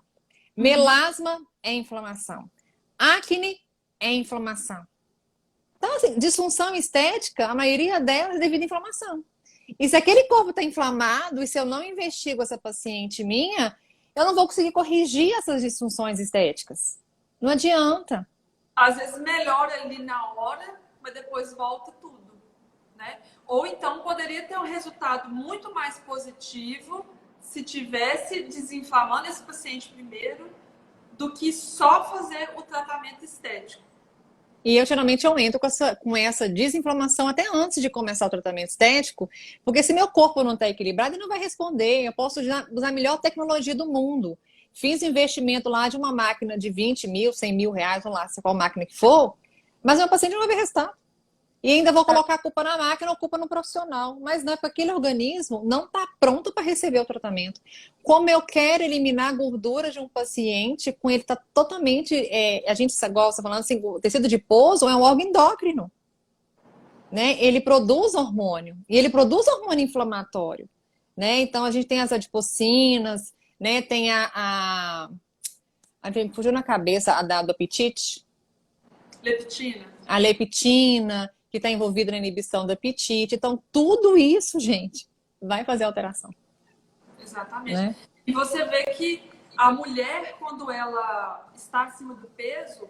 melasma é inflamação, acne é inflamação. Então, assim, disfunção estética, a maioria delas é devido à inflamação. E se aquele corpo está inflamado, e se eu não investigo essa paciente minha, eu não vou conseguir corrigir essas disfunções estéticas. Não adianta. Às vezes melhora ali na hora, mas depois volta tudo, né? Ou então poderia ter um resultado muito mais positivo se tivesse desinflamando esse paciente primeiro, do que só fazer o tratamento estético. E geralmente eu entro com essa desinflamação até antes de começar o tratamento estético, porque se meu corpo não está equilibrado, ele não vai responder. Eu posso usar a melhor tecnologia do mundo. Fiz investimento lá de uma máquina de 20 mil, 100 mil reais, vamos lá, qual máquina que for, mas meu paciente não vai ver resultado. E ainda vou colocar a culpa na máquina ou a culpa no profissional. Mas não é porque aquele organismo não está pronto para receber o tratamento. Como eu quero eliminar a gordura de um paciente, com ele está totalmente. A gente gosta falando assim, o tecido adiposo é um órgão endócrino. Né? Ele produz hormônio. E ele produz hormônio inflamatório. Né? Então a gente tem as adipocinas, né? Tem a gente fugiu na cabeça do apetite. Leptina. A leptina, que está envolvida na inibição do apetite. Então, tudo isso, gente, vai fazer alteração. Exatamente. Né? E você vê que a mulher, quando ela está acima do peso,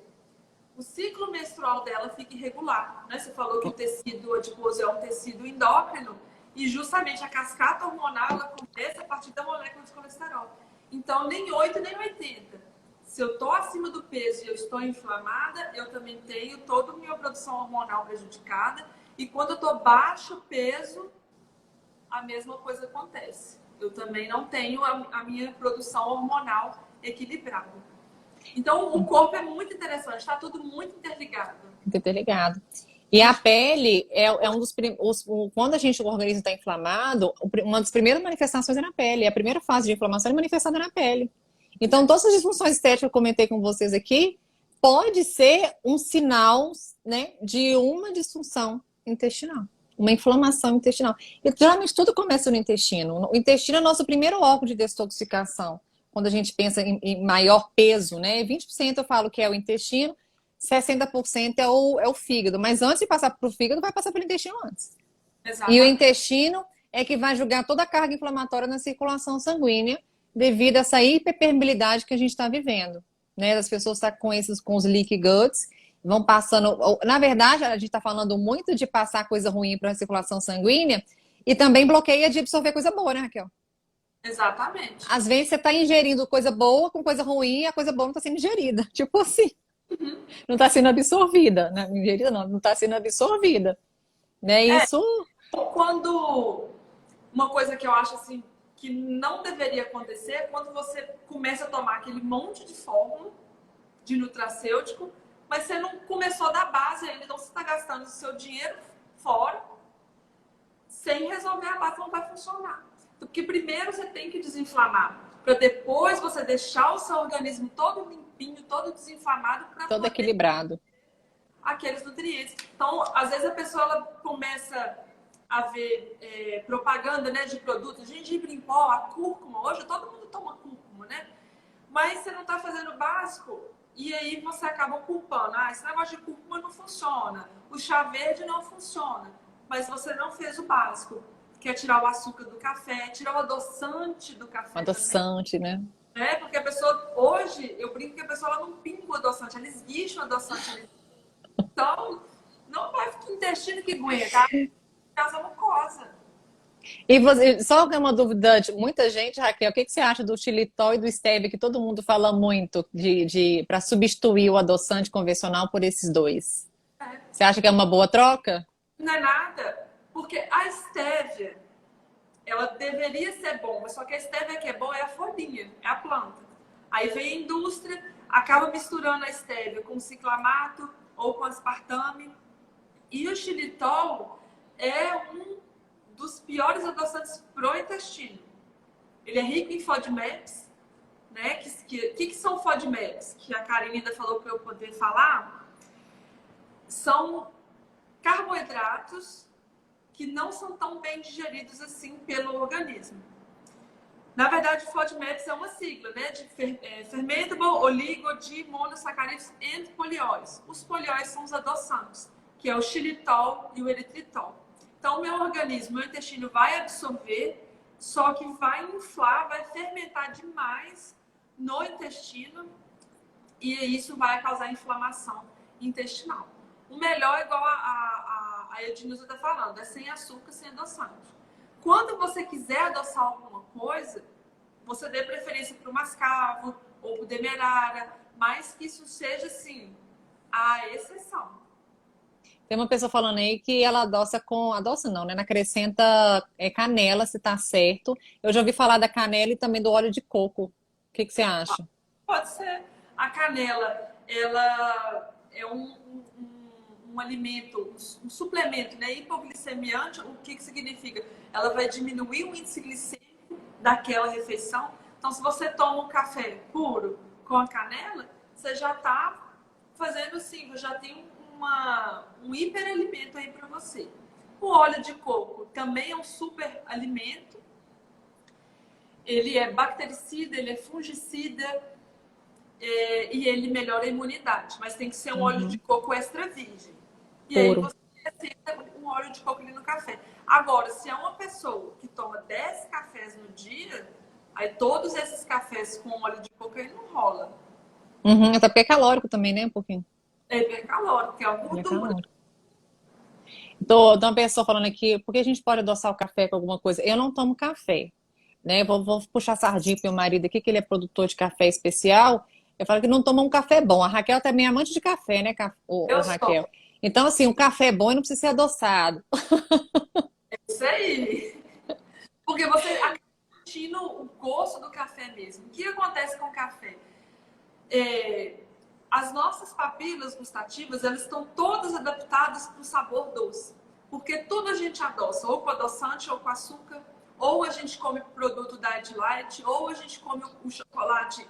o ciclo menstrual dela fica irregular. Né? Você falou que o tecido adiposo é um tecido endócrino e justamente a cascata hormonal ela começa a partir da molécula de colesterol. Então, nem 8 nem 80. Se eu estou acima do peso e eu estou inflamada, eu também tenho toda a minha produção hormonal prejudicada. E quando eu estou baixo peso, a mesma coisa acontece. Eu também não tenho a minha produção hormonal equilibrada. Então, o corpo é muito interessante, está tudo muito interligado. Muito interligado. E a pele é um dos quando o organismo está inflamado, uma das primeiras manifestações é na pele. A primeira fase de inflamação é manifestada na pele. Então, todas as disfunções estéticas que eu comentei com vocês aqui, pode ser um sinal, né, de uma disfunção intestinal, uma inflamação intestinal. E geralmente tudo começa no intestino. O intestino é o nosso primeiro órgão de desintoxicação. Quando a gente pensa em maior peso, né? 20% eu falo que é o intestino, 60% é o fígado. Mas antes de passar para o fígado, vai passar pelo intestino antes. Exatamente. E o intestino é que vai jogar toda a carga inflamatória na circulação sanguínea, devido a essa hiperpermeabilidade que a gente está vivendo. Né? As pessoas estão com os leaky guts, vão passando. Na verdade, a gente está falando muito de passar coisa ruim para a circulação sanguínea e também bloqueia de absorver coisa boa, né, Raquel? Exatamente. Às vezes você está ingerindo coisa boa com coisa ruim e a coisa boa não está sendo ingerida. Tipo assim. Não está sendo absorvida. Né? Ingerida não está sendo absorvida. Né? Isso. Quando. Uma coisa que eu acho assim que não deveria acontecer é quando você começa a tomar aquele monte de fórmula de nutracêutico, mas você não começou da base ainda, então você está gastando o seu dinheiro fora sem resolver a base, não vai funcionar. Porque primeiro você tem que desinflamar, para depois você deixar o seu organismo todo limpinho, todo desinflamado, para todo equilibrado. Aqueles nutrientes. Então, às vezes a pessoa ela começa a ver propaganda, né, de produtos, gengibre em pó, a cúrcuma. Hoje todo mundo toma cúrcuma, né? Mas você não está fazendo o básico e aí você acaba culpando. Ah, esse negócio de cúrcuma não funciona. O chá verde não funciona. Mas você não fez o básico. Quer tirar o açúcar do café, tirar o adoçante do café. O adoçante, também. né? Porque a pessoa, hoje, eu brinco que a pessoa ela não pinga o adoçante, ela esguicha o adoçante. Então, não vai ficar intestino que aguenta, tá? Casa mucosa. E você, só uma dúvida de muita gente, Raquel, o que você acha do xilitol e do stevia, que todo mundo fala muito para substituir o adoçante convencional por esses dois? Você acha que é uma boa troca? Não é nada, porque a stevia, ela deveria ser bom, mas só que a stevia que é boa é a folhinha, é a planta. Aí vem a indústria, acaba misturando a stevia com ciclamato ou com aspartame. E o xilitol é um dos piores adoçantes pro intestino. Ele é rico em FODMAPs, né? Que são FODMAPs? Que a Karine ainda falou para eu poder falar. São carboidratos que não são tão bem digeridos assim pelo organismo. Na verdade, FODMAPs é uma sigla, né? De Fermentable Oligodimonossacarídeos and Polióis. Os polióis são os adoçantes, que é o xilitol e o eritritol. Então, o meu organismo, meu intestino vai absorver, só que vai inflar, vai fermentar demais no intestino e isso vai causar inflamação intestinal. O melhor, igual a Ednilza está falando, é sem açúcar, sem adoçante. Quando você quiser adoçar alguma coisa, você dê preferência para o mascavo ou para o demerara, mas que isso seja, assim, a exceção. Tem uma pessoa falando aí que ela adoça com... Adoça não, né? Ela acrescenta canela, se tá certo. Eu já ouvi falar da canela e também do óleo de coco. O que você acha? Pode ser. A canela, ela é um um alimento, um suplemento, né, hipoglicemiante, o que significa? Ela vai diminuir o índice glicêmico daquela refeição. Então, se você toma um café puro com a canela, você já está fazendo assim, já tem um hiperalimento aí para você. O óleo de coco também é um super alimento. Ele é bactericida, ele é fungicida e ele melhora a imunidade. Mas tem que ser um óleo de coco extra virgem. E aí Puro. você aceita um óleo de coco ali no café. Agora, se é uma pessoa que toma 10 cafés no dia, aí todos esses cafés com óleo de coco aí não rola. Até porque é calórico também, né? Um pouquinho. É hipercalórico, que é a É gordura. calórico. Tô uma pessoa falando aqui, porque a gente pode adoçar o café com alguma coisa. Eu não tomo café, né? Vou puxar sardinha pro meu marido aqui, que ele é produtor de café especial. Eu falo que não toma um café bom. A Raquel também é amante de café, né, Eu Raquel? sou. Então, assim, um café bom e não precisa ser adoçado. Isso aí. Porque você acaba sentindo o gosto do café mesmo. O que acontece com o café? As nossas papilas gustativas, elas estão todas adaptadas para o sabor doce. Porque tudo a gente adoça, ou com adoçante, ou com açúcar, ou a gente come produto Diet Light, ou a gente come o chocolate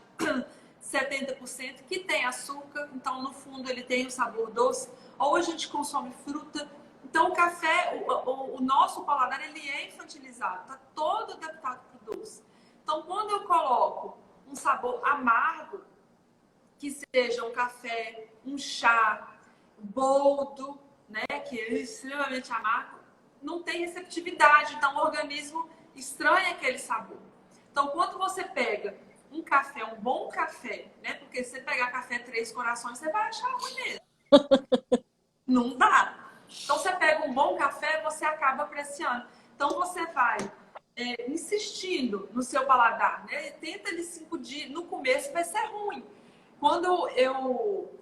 70% que tem açúcar, então no fundo ele tem um sabor doce, ou a gente consome fruta. Então o café, o nosso paladar, ele é infantilizado, está todo adaptado para o doce. Então quando eu coloco um sabor amargo, que seja um café, um chá, boldo, né, que é extremamente amargo, não tem receptividade, então o organismo estranha aquele sabor. Então, quando você pega um café, um bom café, né, porque se você pegar café Três Corações, você vai achar ruim mesmo. Não dá. Então, você pega um bom café, você acaba apreciando. Então, você vai insistindo no seu paladar, né? Tenta de 5 dias. No começo vai ser ruim. Quando eu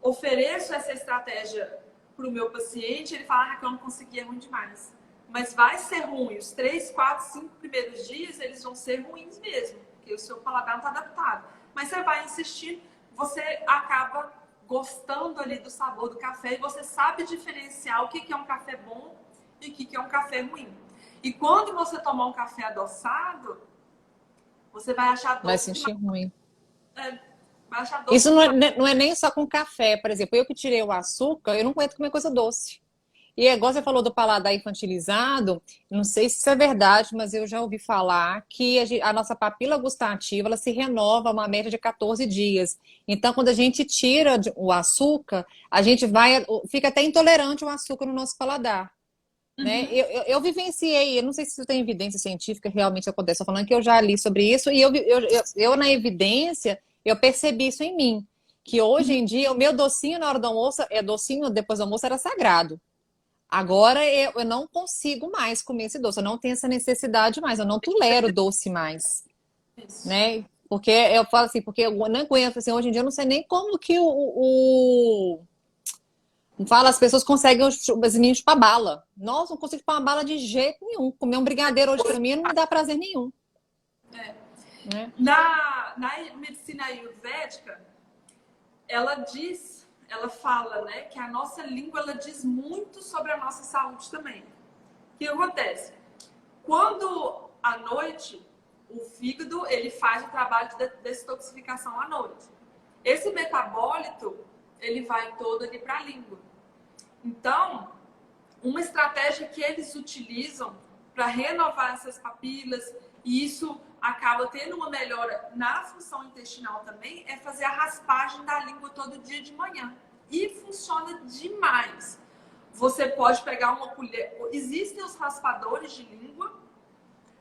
ofereço essa estratégia para o meu paciente, ele fala que eu não consegui, é ruim demais. Mas vai ser ruim. Os 3, 4, 5 primeiros dias, eles vão ser ruins mesmo, porque o seu paladar não está adaptado. Mas você vai insistir, você acaba gostando ali do sabor do café e você sabe diferenciar o que é um café bom e o que é um café ruim. E quando você tomar um café adoçado, você vai achar Vai doce sentir demais. ruim. Vai achar doce Isso não demais. é, não é nem só com café, por exemplo. Eu que tirei o açúcar, eu não aguento comer coisa doce. E é igual você falou do paladar infantilizado, não sei se isso é verdade, mas eu já ouvi falar que a nossa papila gustativa ela se renova uma média de 14 dias. Então, quando a gente tira o açúcar, a gente fica até intolerante ao açúcar no nosso paladar. Né? Uhum. Eu vivenciei, eu não sei se isso tem evidência científica, realmente acontece, estou falando que eu já li sobre isso, e na evidência, eu percebi isso em mim, que hoje em dia, o meu docinho na hora do almoço, docinho depois do almoço era sagrado. Agora eu não consigo mais comer esse doce, eu não tenho essa necessidade mais, eu não tolero doce mais, Isso. né? Porque eu falo assim, porque eu não aguento, assim, hoje em dia eu não sei nem como que fala, as pessoas conseguem os meninos chupar bala. Nossa, não consigo chupar uma bala de jeito nenhum. Comer um brigadeiro hoje pra mim não me dá prazer nenhum. É. Né? Na medicina ayurvédica, ela fala, né, que a nossa língua ela diz muito sobre a nossa saúde também. O que acontece? Quando à noite o fígado ele faz o trabalho de detoxificação à noite. Esse metabólito ele vai todo ali para a língua. Então, uma estratégia que eles utilizam para renovar essas papilas, e isso acaba tendo uma melhora na função intestinal também, é fazer a raspagem da língua todo dia de manhã. E funciona demais. Você pode pegar uma colher. Existem os raspadores de língua,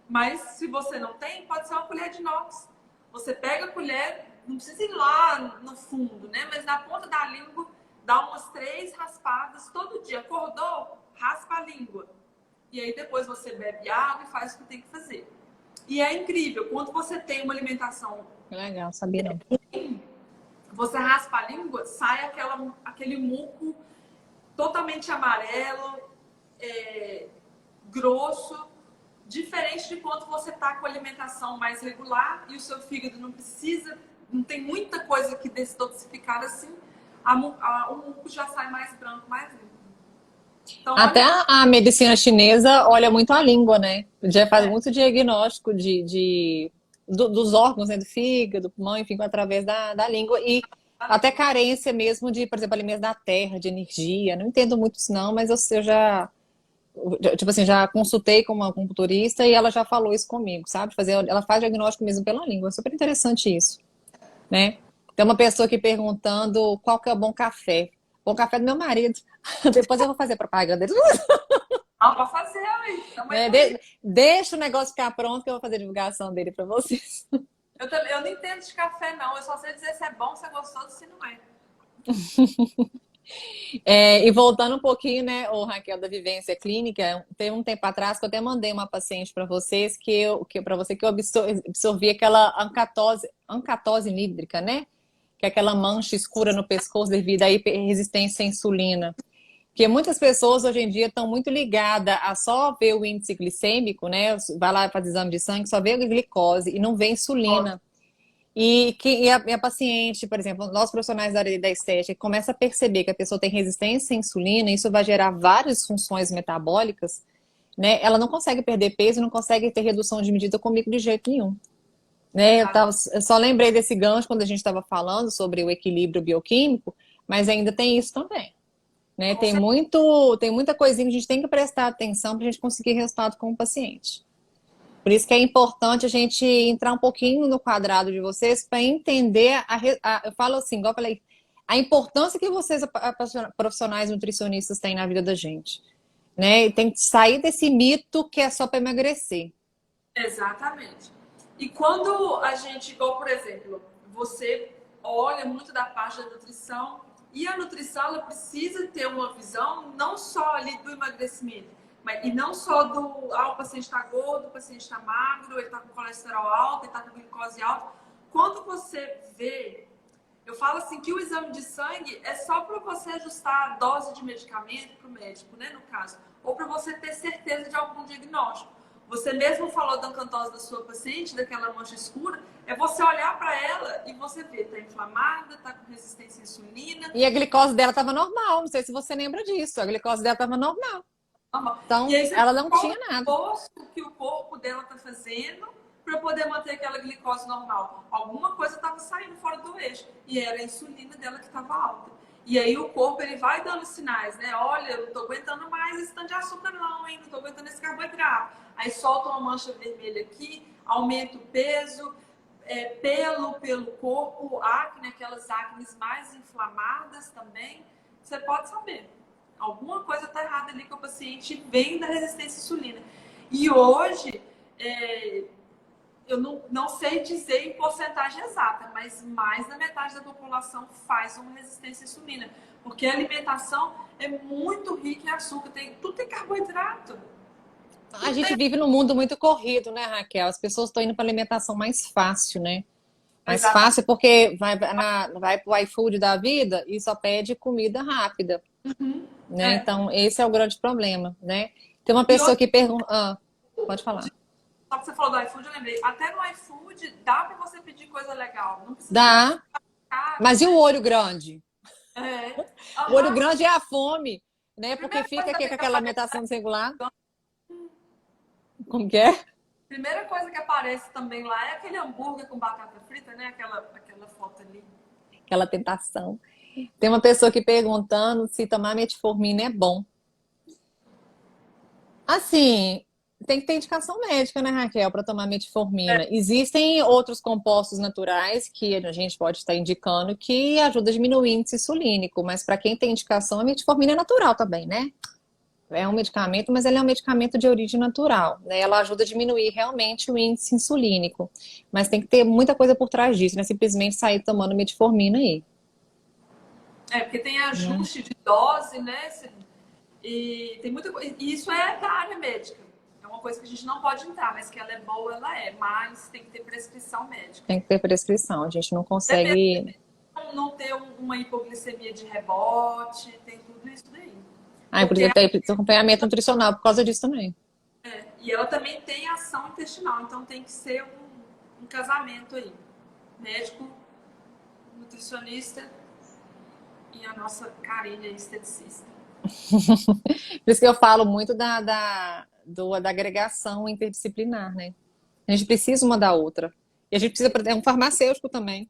mas se você não tem, pode ser uma colher de inox. Você pega a colher, não precisa ir lá no fundo, né? Mas na ponta da língua, dá umas 3 raspadas todo dia. Acordou? Raspa a língua. E aí depois você bebe água e faz o que tem que fazer. E é incrível, quando você tem uma alimentação Legal, sabia não. ruim, você raspa a língua, sai aquele muco totalmente amarelo, grosso, diferente de quando você está com a alimentação mais regular e o seu fígado não precisa, não tem muita coisa que detoxificar assim, o muco já sai mais branco, mais limpo. Então, Até olha, a medicina chinesa olha muito a língua, né? Já faz é, muito diagnóstico dos órgãos, né? Do fígado, do pulmão, enfim, através da língua. E a até língua. carência mesmo de, por exemplo, alimentos da terra, de energia. Não entendo muito isso, não, mas eu tipo assim, já consultei com uma acupunturista e ela já falou isso comigo, sabe? Ela faz diagnóstico mesmo pela língua. É super interessante isso, né? Tem uma pessoa aqui perguntando qual que é o bom café. Bom café do meu marido. Depois eu vou fazer propaganda dele. Não, para fazer, aí. Estamos aí Né? para isso. Deixa o negócio ficar pronto que eu vou fazer a divulgação dele para vocês. Eu não entendo de café, não. Eu só sei dizer se é bom, se é gostoso, se não é. E voltando um pouquinho, né, o Raquel, da vivência clínica, teve um tempo atrás que eu até mandei uma paciente para vocês para você que eu absorvi aquela ancatose nídrica, né? Que é aquela mancha escura no pescoço devido à hiperresistência à insulina. Porque muitas pessoas hoje em dia estão muito ligadas a só ver o índice glicêmico, né? Vai lá fazer exame de sangue, só vê a glicose e não vê a insulina. E a paciente, por exemplo, nós profissionais da área da estética, começa a perceber que a pessoa tem resistência à insulina, isso vai gerar várias funções metabólicas, né? Ela não consegue perder peso, não consegue ter redução de medida comigo de jeito nenhum. Né? Eu só lembrei desse gancho quando a gente estava falando sobre o equilíbrio bioquímico, mas ainda tem isso também. Né? Com Tem muita coisinha que a gente tem que prestar atenção para a gente conseguir resultado com o paciente. Por isso que é importante a gente entrar um pouquinho no quadrado de vocês para entender eu falo assim, igual eu falei, a importância que vocês, profissionais nutricionistas, têm na vida da gente. Né? E tem que sair desse mito que é só para emagrecer. Exatamente. E quando a gente, igual, por exemplo, você olha muito da parte da nutrição, e a nutrição ela precisa ter uma visão não só ali do emagrecimento, mas, e não só o paciente está gordo, o paciente está magro, ele está com colesterol alto, ele está com glicose alta. Quando você vê, eu falo assim que o exame de sangue é só para você ajustar a dose de medicamento para o médico, né, no caso, ou para você ter certeza de algum diagnóstico. Você mesmo falou da ancantose da sua paciente, daquela mancha escura, é você olhar para ela e você ver, tá inflamada, tá com resistência à insulina. E a glicose dela estava normal, não sei se você lembra disso. A glicose dela estava normal. E Então, aí você vê ela não qual tinha o nada. esforço que o corpo dela tá fazendo para poder manter aquela glicose normal. Alguma coisa estava saindo fora do eixo e era a insulina dela que estava alta. E aí o corpo ele vai dando sinais, né? Olha, eu não tô aguentando mais esse tanto de açúcar não, hein? Não tô aguentando esse carboidrato. Aí solta uma mancha vermelha aqui, aumenta o peso, pelo corpo, acne, aquelas acnes mais inflamadas também. Você pode saber. Alguma coisa está errada ali que o paciente vem da resistência à insulina. E hoje, eu não sei dizer em porcentagem exata, mas mais da metade da população faz uma resistência à insulina. Porque a alimentação é muito rica em açúcar, tudo tem carboidrato. A gente vive num mundo muito corrido, né, Raquel? As pessoas estão indo para alimentação mais fácil, né? Mais Exatamente. fácil porque vai pro iFood da vida e só pede comida rápida, né? É. Então, esse é o grande problema, né? Tem uma E pessoa outra, que pergunta. Pode falar. só que você falou do iFood, eu lembrei. Até no iFood dá para você pedir coisa legal. Não precisa ser Dá, caro, mas e o né? olho grande? É. O olho Aham. grande é a fome, né? Porque Primeira fica coisa aqui com que aquela aparece, alimentação desregulada. Como que é? primeira coisa que aparece também lá é aquele hambúrguer com batata frita, né? Aquela foto ali. Aquela tentação. Tem uma pessoa aqui perguntando se tomar metformina é bom. Assim, tem que ter indicação médica, né, Raquel, para tomar metformina. Existem outros compostos naturais que a gente pode estar indicando que ajuda a diminuir o índice insulínico, mas para quem tem indicação, a metformina é natural também, né? É um medicamento, mas ele é um medicamento de origem natural, né? Ela ajuda a diminuir realmente o índice insulínico, mas tem que ter muita coisa por trás disso, não é simplesmente sair tomando metformina aí, Porque tem né? ajuste de dose, né? E tem muita coisa. E isso é da área médica. É uma coisa que a gente não pode entrar, mas que ela é boa, ela é. Mas tem que ter prescrição médica. Tem que ter prescrição, a gente não Até mesmo consegue. não ter uma hipoglicemia de rebote, tem tudo isso daí. Ah, por Porque exemplo, tem acompanhamento nutricional por causa disso também. e ela também tem ação intestinal, então tem que ser um casamento aí. Médico, nutricionista e a nossa carinha esteticista. Por isso que eu falo muito da agregação interdisciplinar, né? A gente precisa uma da outra. E a gente precisa, é um farmacêutico também,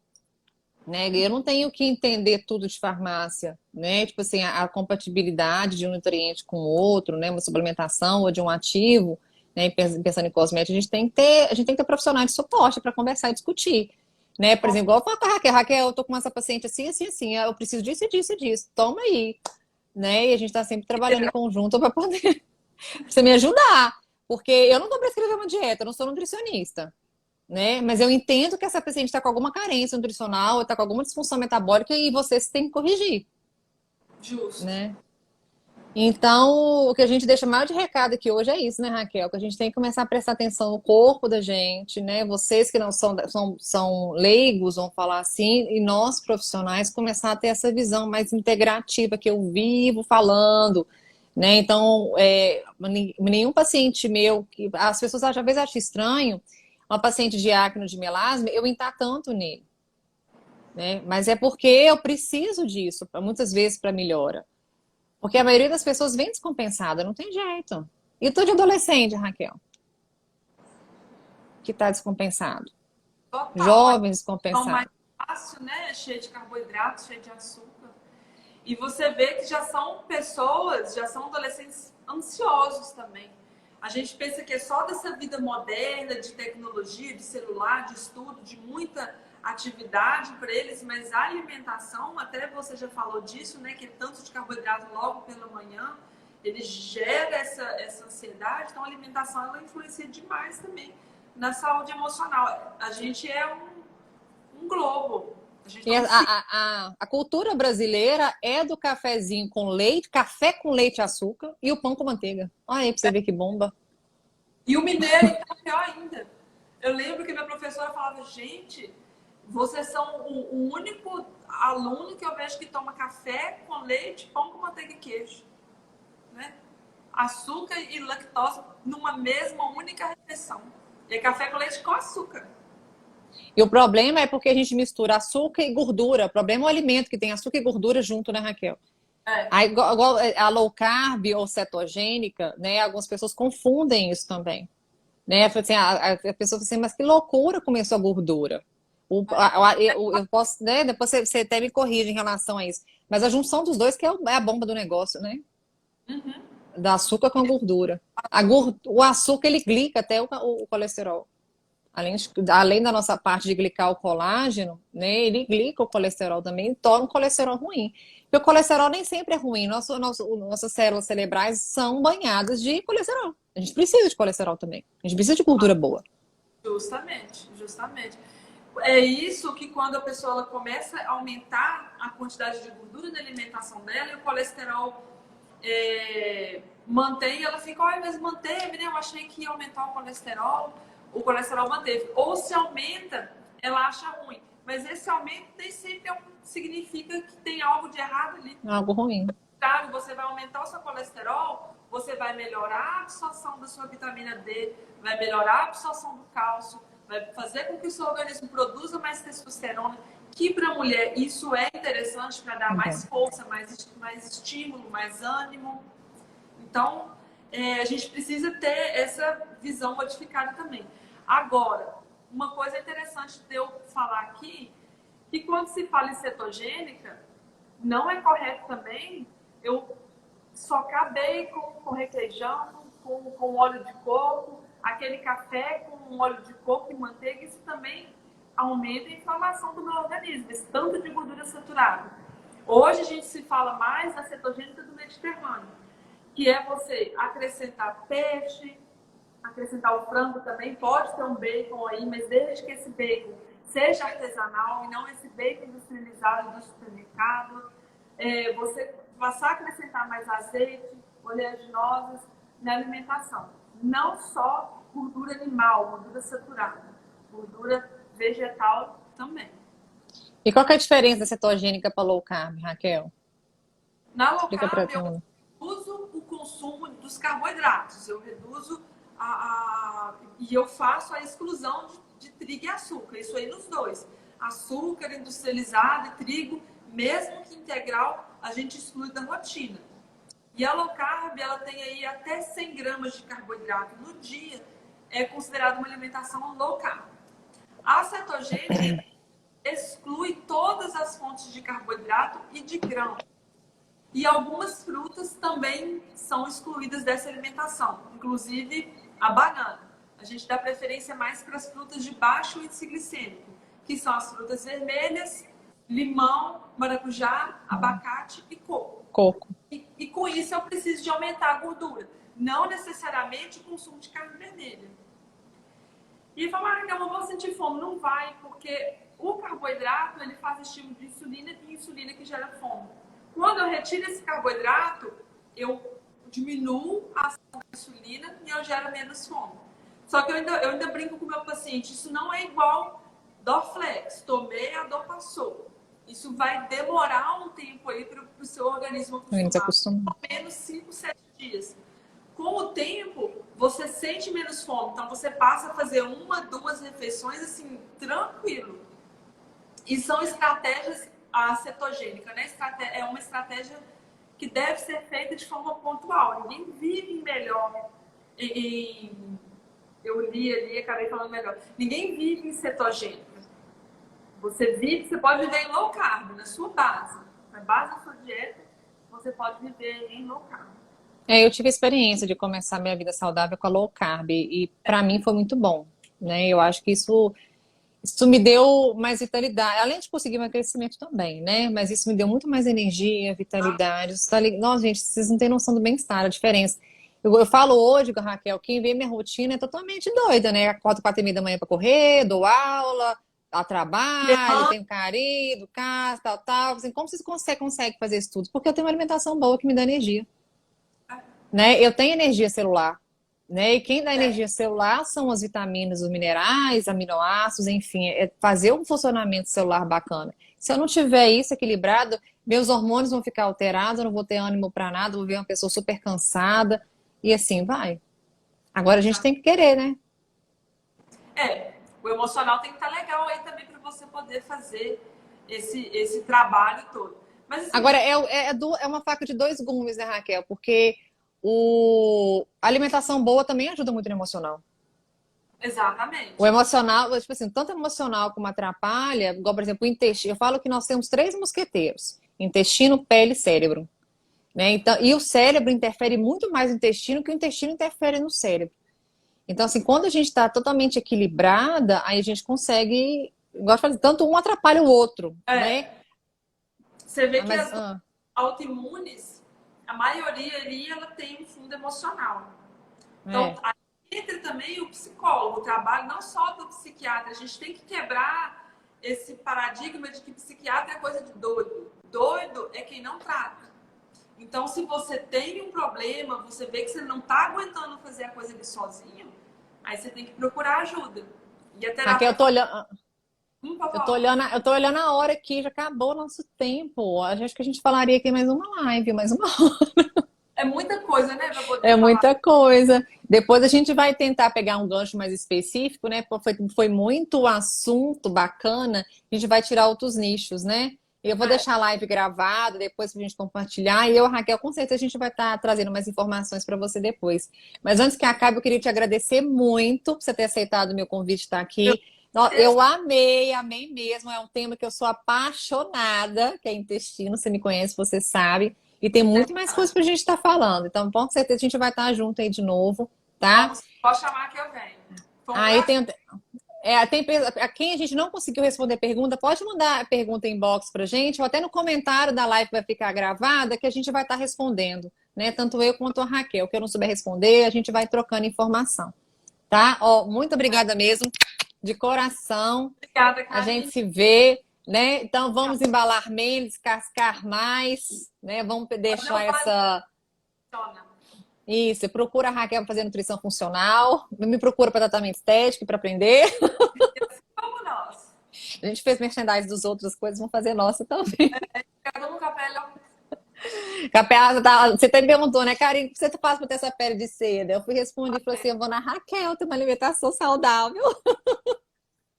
né? Eu não tenho que entender tudo de farmácia, né? Tipo assim, a compatibilidade de um nutriente com o outro, né? Uma suplementação ou de um ativo, né? Pensando em cosméticos, a gente tem que ter profissionais de suporte para conversar e discutir, né? Por exemplo, igual eu falo com a Raquel, Raquel, eu tô com essa paciente assim, assim, assim, eu preciso disso e disso e disso, toma aí, né? E a gente está sempre trabalhando em conjunto para poder pra você me ajudar, porque eu não vou prescrever uma dieta, eu não sou nutricionista, né? Mas eu entendo que essa paciente está com alguma carência nutricional, está com alguma disfunção metabólica e vocês têm que corrigir, Justo. né? Então, o que a gente deixa maior de recado aqui hoje é isso, né, Raquel? Que a gente tem que começar a prestar atenção no corpo da gente, né? Vocês que não são leigos, vão falar assim, e nós, profissionais, começar a ter essa visão mais integrativa que eu vivo falando, né? Então, nenhum paciente meu, que as pessoas às vezes acham estranho, uma paciente de acne, de melasma, eu entrar tanto nele, né? Mas é porque eu preciso disso, muitas vezes, para melhora. Porque a maioria das pessoas vem descompensada, não tem jeito. E tu de adolescente, Raquel, que tá descompensado. Total. Jovem Então, mais descompensado. fácil, né? Cheio de carboidratos, cheio de açúcar. E você vê que já são pessoas, já são adolescentes ansiosos também. A gente pensa que é só dessa vida moderna, de tecnologia, de celular, de estudo, de muita atividade para eles, mas a alimentação, até você já falou disso, né? Que é tanto de carboidrato logo pela manhã, ele gera essa ansiedade. Então, a alimentação ela influencia demais também na saúde emocional. A gente é um globo. A gente E não se... a cultura brasileira é do cafezinho com leite, café com leite e açúcar e o pão com manteiga. Olha aí pra você ver que bomba. E o mineiro, então, pior ainda. Eu lembro que minha professora falava, gente, vocês são o único aluno que eu vejo que toma café com leite, pão com manteiga e queijo. Né? Açúcar e lactose numa mesma única refeição. E é café com leite com açúcar. E o problema é porque a gente mistura açúcar e gordura. O problema é o alimento que tem açúcar e gordura junto, né, Raquel? É. Aí, igual a low carb ou cetogênica, né? Algumas pessoas confundem isso também. Né? Assim, a pessoa fala assim, mas que loucura começou a gordura. Eu posso, né? Depois você até me corrige em relação a isso. Mas a junção dos dois que é a bomba do negócio, né? Uhum. Do açúcar com a gordura. O açúcar, ele glica até o colesterol. Além da nossa parte de glicar o colágeno, né? Ele glica o colesterol também e torna o colesterol ruim. Porque o colesterol nem sempre é ruim. Nossas células cerebrais são banhadas de colesterol. A gente precisa de colesterol também. A gente precisa de gordura boa. Justamente, justamente. É isso que quando a pessoa ela começa a aumentar a quantidade de gordura na alimentação dela e o colesterol mantém, ela fica, olha, mas manteve, né? Eu achei que ia aumentar o colesterol manteve. Ou se aumenta, ela acha ruim. Mas esse aumento nem sempre significa que tem algo de errado ali. Algo ruim. Claro, você vai aumentar o seu colesterol, você vai melhorar a absorção da sua vitamina D, vai melhorar a absorção do cálcio, vai fazer com que o seu organismo produza mais testosterona, que para a mulher isso é interessante para dar mais força, mais estímulo, mais ânimo. Então, a gente precisa ter essa visão modificada também. Agora, uma coisa interessante de eu falar aqui, que quando se fala em cetogênica, não é correto também eu socar bacon com requeijão, com óleo de coco, aquele café com óleo de coco e manteiga, isso também aumenta a inflamação do meu organismo, esse tanto de gordura saturada. Hoje a gente se fala mais da cetogênica do Mediterrâneo, que é você acrescentar peixe, acrescentar o frango também, pode ter um bacon aí, mas desde que esse bacon seja artesanal e não esse bacon industrializado do supermercado. Você passar a acrescentar mais azeite, oleaginosas na alimentação. Não só gordura animal, gordura saturada, gordura vegetal também. E qual que é a diferença da cetogênica para low carb, Raquel? Na low Explica pra carb, eu tu. reduzo o consumo dos carboidratos, eu reduzo e eu faço a exclusão de trigo e açúcar, isso aí nos dois. Açúcar industrializado e trigo mesmo que integral, a gente exclui da rotina. E a low carb, ela tem aí até 100 gramas de carboidrato no dia, é considerada uma alimentação low carb. A cetogênica exclui todas as fontes de carboidrato e de grão. E algumas frutas também são excluídas dessa alimentação, inclusive a banana. A gente dá preferência mais para as frutas de baixo índice glicêmico, que são as frutas vermelhas, limão, maracujá, abacate e coco. Coco. E com isso eu preciso de aumentar a gordura, não necessariamente o consumo de carne vermelha. E falar que eu não vou sentir fome, não vai, porque o carboidrato ele faz estímulo de insulina e insulina que gera fome. Quando eu retiro esse carboidrato, eu diminuo a ação da insulina e eu gero menos fome. Só que eu ainda brinco com o meu paciente, isso não é igual Dorflex, tomei, a dor passou. Isso vai demorar um tempo aí para o seu organismo acostumar, pelo menos 5, 7 dias. Com o tempo, você sente menos fome, então você passa a fazer 1, 2 refeições assim, tranquilo. E são estratégias, a cetogênica, né? É uma estratégia que deve ser feita de forma pontual. Ninguém vive melhor eu li ali e acabei falando melhor. Ninguém vive em cetogênica. Você pode viver em low carb, na sua base. Na base da sua dieta, você pode viver em low carb. Eu tive a experiência de começar minha vida saudável com a low carb e para mim foi muito bom, né? Eu acho que isso me deu mais vitalidade, além de conseguir meu crescimento também, né? Mas isso me deu muito mais energia, vitalidade. Nossa, gente, vocês não têm noção do bem-estar, a diferença. Eu falo hoje com a Raquel, quem vê minha rotina é totalmente doida, né? Acordo 4h30 da manhã para correr, dou aula, a trabalho, tenho marido, casa, tal. Assim, como vocês conseguem fazer isso tudo? Porque eu tenho uma alimentação boa que me dá energia. Né? Eu tenho energia celular. Né? E quem dá energia celular são as vitaminas, os minerais, aminoácidos, enfim, é fazer um funcionamento celular bacana. Se eu não tiver isso equilibrado, meus hormônios vão ficar alterados, eu não vou ter ânimo para nada, vou ver uma pessoa super cansada e assim vai. Agora a gente tem que querer, né? O emocional tem que estar legal aí também para você poder fazer esse trabalho todo. Mas, assim, agora é uma faca de dois gumes, né, Raquel? Porque a alimentação boa também ajuda muito no emocional. Exatamente. O emocional, tipo assim, tanto emocional como atrapalha, igual, por exemplo, o intestino. Eu falo que nós temos 3 mosqueteiros: intestino, pele e cérebro. Né? Então, e o cérebro interfere muito mais no intestino que o intestino interfere no cérebro. Então, assim, quando a gente está totalmente equilibrada, aí a gente consegue, igual eu falei, tanto um atrapalha o outro, né? Você vê que as autoimunes, a maioria ali, ela tem um fundo emocional. Então, aí entra também o psicólogo, o trabalho não só do psiquiatra. A gente tem que quebrar esse paradigma de que psiquiatra é coisa de doido. Doido é quem não trata. Então, se você tem um problema, você vê que você não está aguentando fazer a coisa ali sozinho, aí você tem que procurar ajuda. E a terapia... Aqui eu tô olhando... Eu tô olhando a hora aqui, já acabou o nosso tempo. Acho que a gente falaria aqui mais uma live, mais uma hora. É muita coisa, né? É muita coisa. Depois a gente vai tentar pegar um gancho mais específico, né? Porque foi muito assunto bacana. A gente vai tirar outros nichos, né? Eu vou deixar a live gravada depois pra gente compartilhar. E eu, Raquel, com certeza a gente vai estar trazendo mais informações para você depois. Mas antes que acabe, eu queria te agradecer muito por você ter aceitado o meu convite de estar aqui. Eu amei mesmo. É um tema que eu sou apaixonada, que é intestino. Você me conhece, você sabe. E tem muito mais coisas pra gente estar falando. Então, com certeza, a gente vai estar junto aí de novo, tá? Pode chamar que eu venho. Aí tem a quem a gente não conseguiu responder pergunta, pode mandar a pergunta em inbox pra gente, ou até no comentário da live vai ficar gravada, que a gente vai estar respondendo, né? Tanto eu quanto a Raquel. Que eu não souber responder, a gente vai trocando informação, tá? Muito obrigada mesmo, de coração. Obrigada, Karine. A gente se vê, né? Então vamos embalar menos, descascar mais, né? Vamos deixar essa... Isso, procura a Raquel para fazer nutrição funcional, me procura para tratamento estético, para aprender. Como nós. A gente fez merchandising dos outras coisas, vamos fazer nossa também. Você até me perguntou, né, Karine, o que você faz para ter essa pele de seda? Eu fui responder e falei assim, eu vou na Raquel, ter uma alimentação saudável.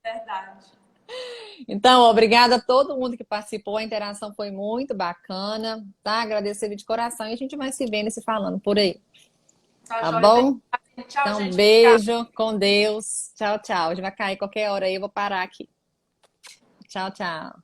Verdade. Então, obrigada a todo mundo que participou, a interação foi muito bacana, tá? Agradecer de coração e a gente vai se vendo e se falando por aí, Tá, tá joia? bom? Tchau, Então, gente. Obrigada. beijo, com Deus. Tchau, tchau. A gente vai cair qualquer hora aí, eu vou parar aqui. Tchau, tchau.